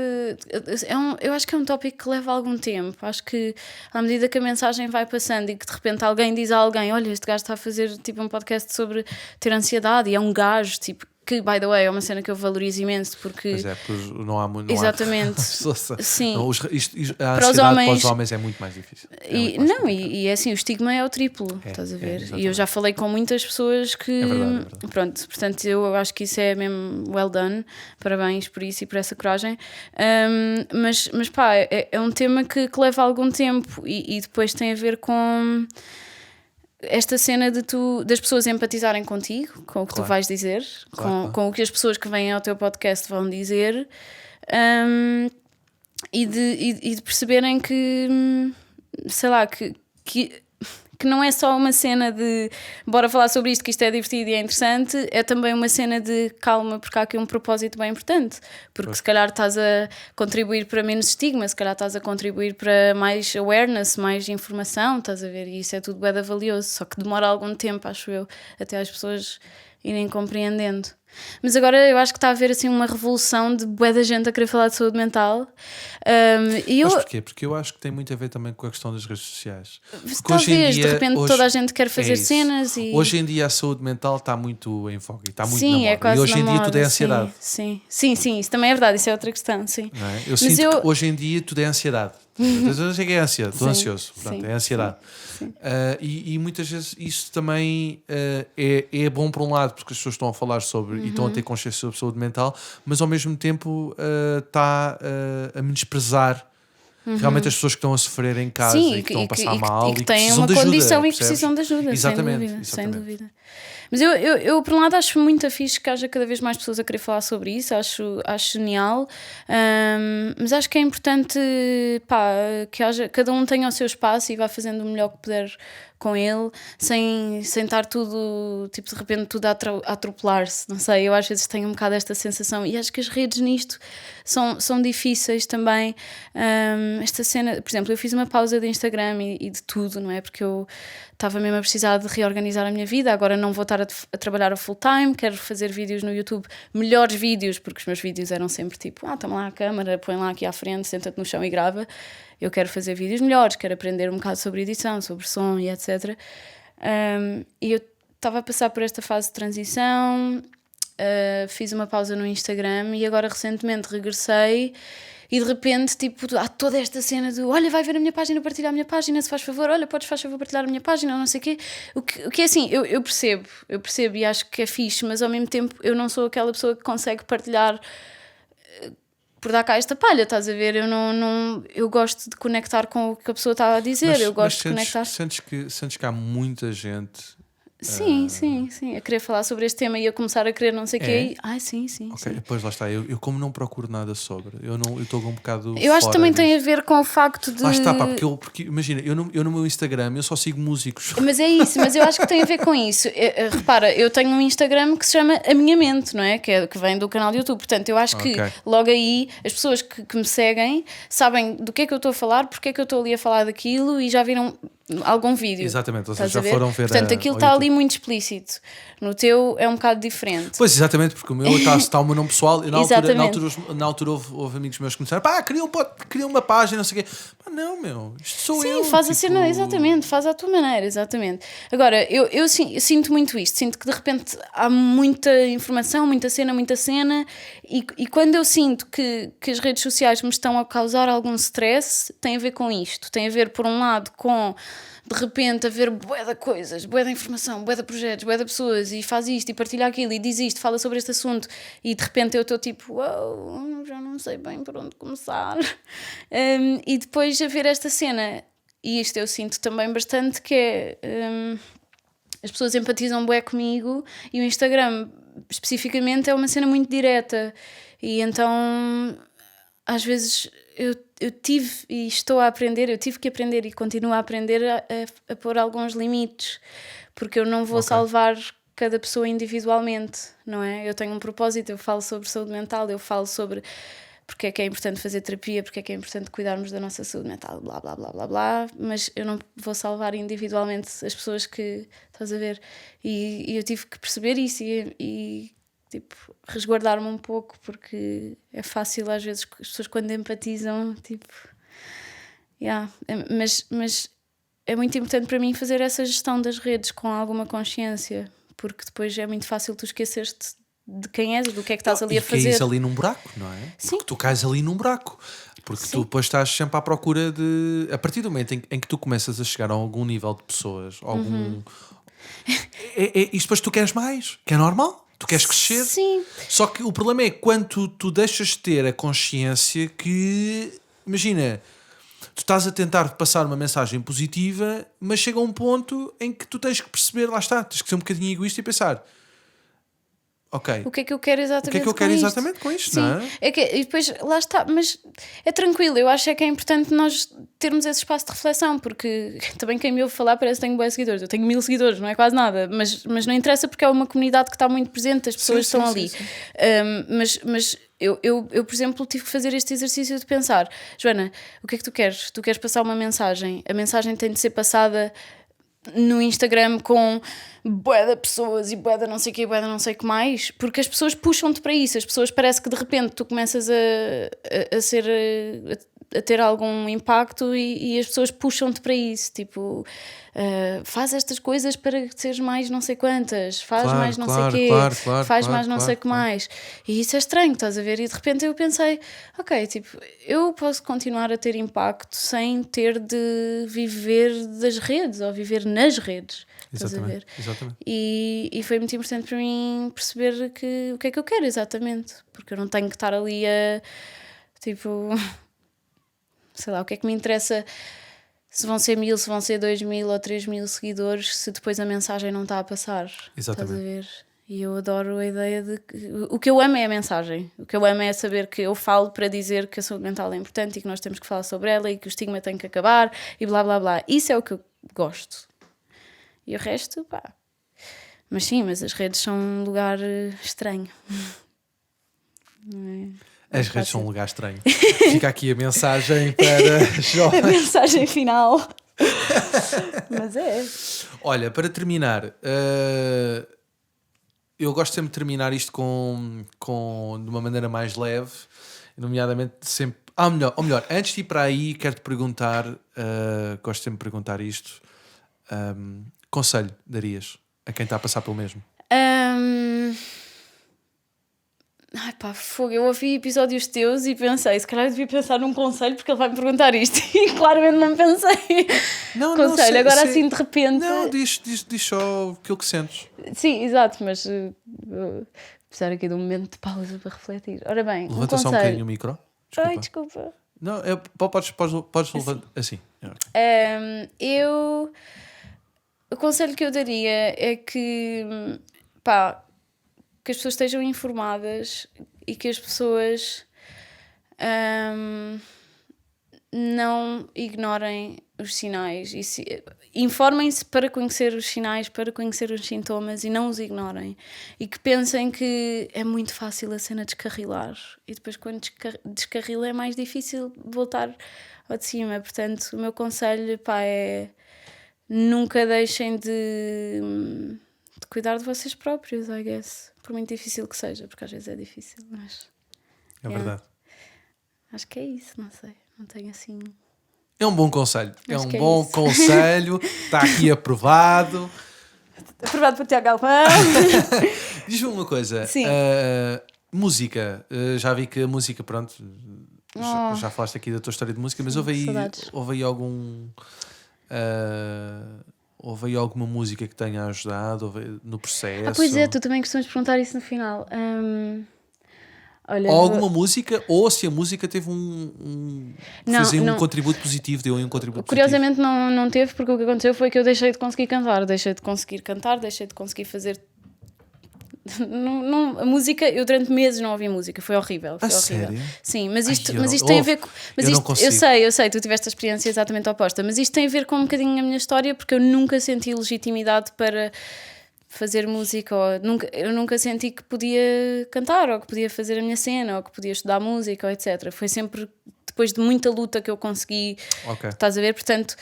Eu acho que é um tópico que leva algum tempo. Acho que à medida que a mensagem vai passando e que de repente alguém diz a alguém: olha, este gajo está a fazer tipo um podcast sobre ter ansiedade, e é um gajo tipo. Que, by the way, é uma cena que eu valorizo imenso porque... Pois é, porque não há muito... Exatamente. Sim. Não, a ansiedade para os homens é muito mais difícil. E é assim, o estigma é o triplo, estás a ver? E eu já falei com muitas pessoas que... É verdade. Pronto, portanto, eu acho que isso é mesmo well done. Parabéns por isso e por essa coragem. Mas pá, é um tema que leva algum tempo e depois tem a ver com... esta cena das pessoas empatizarem contigo, com o que tu vais dizer, com o que as pessoas que vêm ao teu podcast vão dizer, e de perceberem que, sei lá, que não é só uma cena de bora falar sobre isto, que isto é divertido e é interessante, é também uma cena de calma, porque há aqui um propósito bem importante, porque se calhar estás a contribuir para menos estigma, se calhar estás a contribuir para mais awareness, mais informação, estás a ver, e isso é tudo bué de valioso, só que demora algum tempo, acho eu, até as pessoas irem compreendendo. Mas agora eu acho que está a haver assim uma revolução de bué da gente a querer falar de saúde mental. Mas porquê? Porque eu acho que tem muito a ver também com a questão das redes sociais. Talvez, de repente toda a gente quer fazer cenas e... Hoje em dia a saúde mental está muito em voga, está muito na moda. É quase e hoje em dia tudo é ansiedade. Sim, isso também é verdade, isso é outra questão, sim. Não é? Eu sinto que hoje em dia tudo é ansiedade. Eu sei que é ansiedade, estou ansioso. Pronto, é ansiedade. Sim. E muitas vezes isso também é bom por um lado, porque as pessoas estão a falar sobre e estão a ter consciência sobre saúde mental, mas ao mesmo tempo está a menosprezar realmente as pessoas que estão a sofrer em casa e que estão a passar mal e que têm uma condição e precisam de ajuda. Exatamente. Sem dúvida. Mas eu por um lado acho muito fixe que haja cada vez mais pessoas a querer falar sobre isso, acho genial, mas acho que é importante que cada um tenha o seu espaço e vá fazendo o melhor que puder com ele, sem estar tudo, tipo, de repente tudo a atropelar-se, não sei, eu às vezes tenho um bocado esta sensação e acho que as redes nisto são difíceis também, esta cena, por exemplo, eu fiz uma pausa de Instagram e de tudo, não é, porque eu estava mesmo a precisar de reorganizar a minha vida, agora não vou estar a trabalhar a full time, quero fazer vídeos no YouTube, melhores vídeos, porque os meus vídeos eram sempre tipo, toma lá a câmera, põe lá aqui à frente, senta-te no chão e grava. Eu quero fazer vídeos melhores, quero aprender um bocado sobre edição, sobre som e etc. E eu estava a passar por esta fase de transição, fiz uma pausa no Instagram e agora recentemente regressei e de repente tipo, há toda esta cena de olha, vai ver a minha página, partilhar a minha página, se faz favor, olha, podes faz favor partilhar a minha página, ou não sei o quê. O que é assim, eu percebo e acho que é fixe, mas ao mesmo tempo eu não sou aquela pessoa que consegue partilhar por dar cá esta palha, estás a ver? Eu gosto de conectar com o que a pessoa está a dizer, eu gosto de conectar. Sentes que há muita gente... Sim, a querer falar sobre este tema e a começar a querer não sei o quê. Sim. Ok, depois lá está, eu como não procuro nada sobre, eu estou um bocado eu acho que também tem a ver com o facto de... Lá está, porque imagina, eu no meu Instagram eu só sigo músicos. Mas é isso, mas eu acho que tem a ver com isso. Repara, eu tenho um Instagram que se chama A Minha Mente, não é? Que vem do canal do YouTube, portanto eu acho que logo aí as pessoas que me seguem sabem do que é que eu estou a falar, porque é que eu estou ali a falar daquilo e já viram... algum vídeo. Exatamente, Estás já a ver? foram ver. Portanto, aquilo está ali muito explícito. No teu é um bocado diferente. Pois, exatamente, porque o meu está o meu nome pessoal e na Exatamente. altura houve amigos meus que me disseram: pá, cria uma página, não sei o quê. Pá, não, meu, isto sou eu. Sim, faz a cena, exatamente, faz à tua maneira, exatamente. Agora, eu sinto muito isto, sinto que de repente há muita informação, muita cena, e quando eu sinto que as redes sociais me estão a causar algum stress, tem a ver com isto. Tem a ver, por um lado, com de repente haver bué de coisas, bué de informação, bué de projetos, bué de pessoas, e faz isto, e partilha aquilo, e diz isto, fala sobre este assunto, e de repente eu estou tipo, uau, já não sei bem por onde começar. E depois haver esta cena, e isto eu sinto também bastante, que é as pessoas empatizam bué comigo, e o Instagram especificamente é uma cena muito direta, e então às vezes eu tive e estou a aprender, eu tive que aprender e continuo a aprender a pôr alguns limites, porque eu não vou salvar cada pessoa individualmente, não é? Eu tenho um propósito, eu falo sobre saúde mental, eu falo sobre porque é que é importante fazer terapia, porque é que é importante cuidarmos da nossa saúde mental, blá blá blá blá blá, mas eu não vou salvar individualmente as pessoas que estás a ver, e eu tive que perceber isso e tipo, resguardar-me um pouco, porque é fácil às vezes as pessoas quando empatizam, tipo, mas é muito importante para mim fazer essa gestão das redes com alguma consciência, porque depois é muito fácil tu esqueceres-te de quem és, do que é que estás ali a fazer. E caís ali num buraco, não é? Sim. Porque tu cais ali num buraco. Porque tu depois estás sempre à procura de... A partir do momento em que tu começas a chegar a algum nível de pessoas, algum... Isto depois tu queres mais, que é normal. Tu queres crescer. Sim. Só que o problema é quando tu deixas de ter a consciência que... Imagina, tu estás a tentar passar uma mensagem positiva, mas chega um ponto em que tu tens que perceber, lá está, tens que ser um bocadinho egoísta e pensar... Ok. O que é que eu quero exatamente, o que é que eu quero exatamente com isto, Sim. não é? E depois, lá está, mas é tranquilo, eu acho que é importante nós termos esse espaço de reflexão, porque também quem me ouve falar parece que tenho bons seguidores, eu tenho 1000 seguidores, não é quase nada, mas não interessa porque é uma comunidade que está muito presente, as pessoas estão ali. Sim. Mas eu, por exemplo, tive que fazer este exercício de pensar, Joana, o que é que tu queres? Tu queres passar uma mensagem, a mensagem tem de ser passada no Instagram com bué de pessoas e bué de não sei o que, bué de não sei o que mais, porque as pessoas puxam-te para isso, as pessoas parece que de repente tu começas a ter algum impacto e as pessoas puxam-te para isso, tipo, faz estas coisas para seres mais não sei quantas, faz mais não sei o quê, faz mais não sei o que mais, e isso é estranho, estás a ver? E de repente eu pensei, ok, tipo, eu posso continuar a ter impacto sem ter de viver das redes ou viver nas redes. Estás a ver? Exatamente. E foi muito importante para mim perceber o que é que eu quero exatamente, porque eu não tenho que estar ali a tipo, sei lá, o que é que me interessa se vão ser 1000, se vão ser 2000 ou 3000 seguidores, se depois a mensagem não está a passar. Exatamente. Estás a ver? E eu adoro a ideia de que o que eu amo é a mensagem, o que eu amo é saber que eu falo para dizer que a saúde mental é importante e que nós temos que falar sobre ela e que o estigma tem que acabar e blá blá blá. Isso é o que eu gosto. E o resto, pá. Mas sim, mas as redes são um lugar estranho. Não é? As redes são um lugar estranho. Fica aqui a mensagem para jovens. A mensagem final. Mas é. Olha, para terminar, eu gosto sempre de terminar isto de uma maneira mais leve, nomeadamente sempre. Ou melhor, antes de ir para aí, quero-te perguntar, gosto sempre de perguntar isto. Conselho darias a quem está a passar pelo mesmo? Ai pá, fogo, eu ouvi episódios teus e pensei, se calhar eu devia pensar num conselho porque ele vai me perguntar isto e claramente não pensei. Não, conselho, não, agora assim de repente. Não, diz só aquilo que sentes. Sim, exato, mas vou precisar aqui de um momento de pausa para refletir. Ora bem, levanta só um bocadinho o micro. Desculpa. Ai, desculpa. Não, podes levantar assim. O conselho que eu daria é que, pá, que as pessoas estejam informadas e que as pessoas não ignorem os sinais. Informem-se para conhecer os sinais, para conhecer os sintomas e não os ignorem. E que pensem que é muito fácil a cena descarrilar. E depois quando descarrila é mais difícil voltar ao de cima. Portanto, o meu conselho, pá, é nunca deixem de cuidar de vocês próprios, I guess. Por muito difícil que seja, porque às vezes é difícil, mas... É verdade. Acho que é isso, não sei. Não tenho assim... É um bom conselho. É um que é bom isso. conselho. Está aqui aprovado. Aprovado por Tiago Galvão. Diz-me uma coisa. Sim. Música. Já vi que a música, pronto... Já falaste aqui da tua história de música, mas houve aí alguma música que tenha ajudado no processo? Pois é, tu também costumas perguntar isso no final. Olha, ou alguma música, ou se a música teve um contributo positivo, deu um contributo curiosamente não teve, porque o que aconteceu foi que eu deixei de conseguir cantar, deixei de conseguir fazer... a música, eu durante meses não ouvi música, foi horrível. Sério? Sim, mas isto tem a ver com... Eu sei, tu tiveste a experiência exatamente oposta, mas isto tem a ver com um bocadinho a minha história, porque eu nunca senti legitimidade para fazer música, eu nunca senti que podia cantar, ou que podia fazer a minha cena, ou que podia estudar música, ou etc. Foi sempre depois de muita luta que eu consegui, estás a ver? Portanto,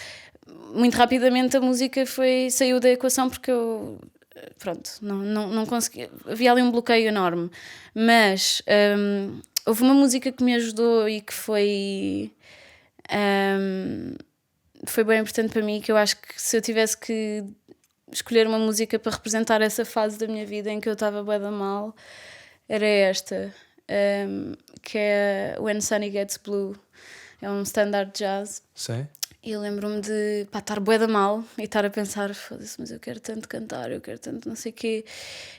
muito rapidamente a música saiu da equação, porque eu... Pronto, não consegui, havia ali um bloqueio enorme, mas houve uma música que me ajudou e que foi bem importante para mim, que eu acho que se eu tivesse que escolher uma música para representar essa fase da minha vida em que eu estava bué da mal, era esta, que é When Sunny Gets Blue. É um standard jazz. Sim. E eu lembro-me de estar bué da mal e estar a pensar, foda-se, mas eu quero tanto cantar, eu quero tanto não sei o quê.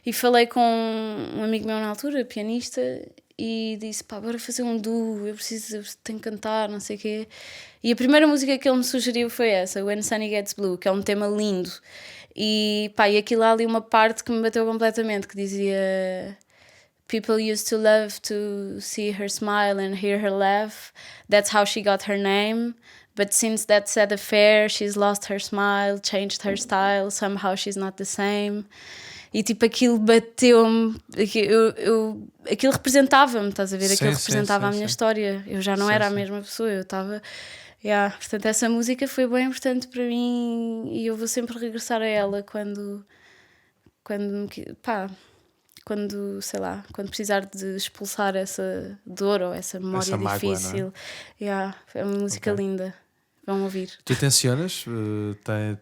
E falei com um amigo meu na altura, pianista, e disse, bora fazer um duo, eu tenho que cantar, não sei o quê. E a primeira música que ele me sugeriu foi essa, When Sunny Gets Blue, que é um tema lindo. E aquilo há ali uma parte que me bateu completamente, que dizia... People used to love to see her smile and hear her laugh. That's how she got her name. But since that sad affair, she's lost her smile, changed her style. Somehow she's not the same. E tipo, aquilo bateu-me. Aquilo representava-me, estás a ver? Aquilo representava a minha história. Eu já não era a mesma pessoa, eu estava... Portanto, essa música foi bem importante para mim e eu vou sempre regressar a ela quando sei lá, quando precisar de expulsar essa dor ou essa memória difícil. Mágoa, é uma música linda. Vão ouvir. Tu tensionas?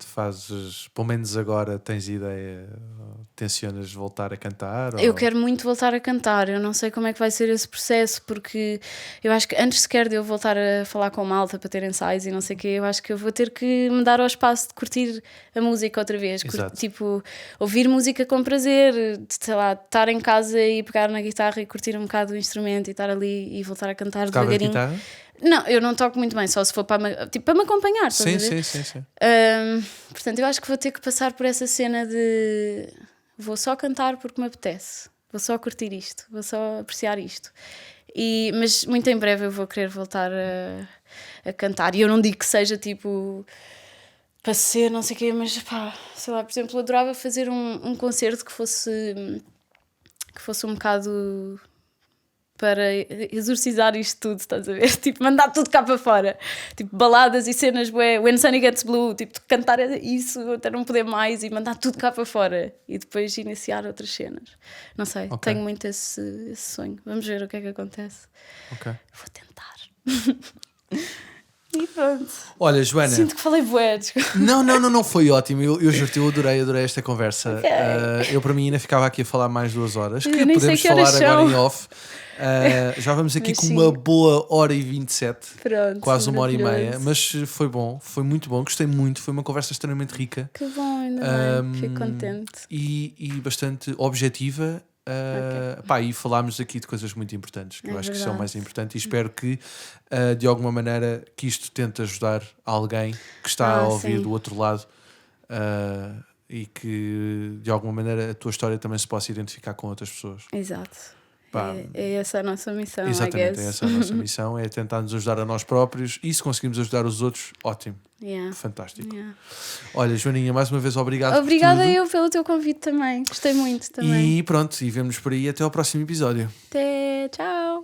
Fazes, pelo menos agora, tens ideia? Tensionas voltar a cantar? Eu quero muito voltar a cantar. Eu não sei como é que vai ser esse processo, porque eu acho que antes sequer de eu voltar a falar com malta para ter ensaios e não sei o quê, eu acho que eu vou ter que me dar ao espaço de curtir a música outra vez. Tipo, ouvir música com prazer, sei lá, estar em casa e pegar na guitarra e curtir um bocado o instrumento e estar ali e voltar a cantar devagarinho. Guitarra? Não, eu não toco muito bem, só se for para me acompanhar. Sim. Portanto, eu acho que vou ter que passar por essa cena de vou só cantar porque me apetece, vou só curtir isto, vou só apreciar isto. Mas muito em breve eu vou querer voltar a cantar. E eu não digo que seja tipo para ser não sei o quê, mas sei lá, por exemplo, eu adorava fazer um concerto que fosse um bocado para exorcizar isto tudo, estás a ver? Tipo, mandar tudo cá para fora. Tipo, baladas e cenas, When Sunny Gets Blue, tipo, cantar isso até não poder mais e mandar tudo cá para fora. E depois iniciar outras cenas. Não sei, tenho muito esse sonho. Vamos ver o que é que acontece. Vou tentar. E pronto. Olha, Joana... Sinto que falei bué. Não, foi ótimo. Eu juro-te, eu adorei esta conversa. Eu, para mim, ainda ficava aqui a falar mais 2 horas. Que podemos falar agora em off. Já vamos aqui com uma boa 1h27. Pronto, quase 1h30. Mas foi bom, foi muito bom. Gostei muito, foi uma conversa extremamente rica. Que bom, ainda bem. Fico contente. E bastante objetiva. E falámos aqui de coisas muito importantes, que eu acho que são mais importantes, e espero que de alguma maneira que isto tente ajudar alguém que está a ouvir do outro lado, e que de alguma maneira a tua história também se possa identificar com outras pessoas. Exato. É essa a nossa missão. Exatamente, é essa a nossa missão, é tentar nos ajudar a nós próprios, e se conseguimos ajudar os outros, ótimo. Fantástico. Olha, Joaninha, mais uma vez obrigado. Obrigada eu pelo teu convite também. Gostei muito também. E pronto, e vemo-nos por aí até ao próximo episódio. Até, tchau.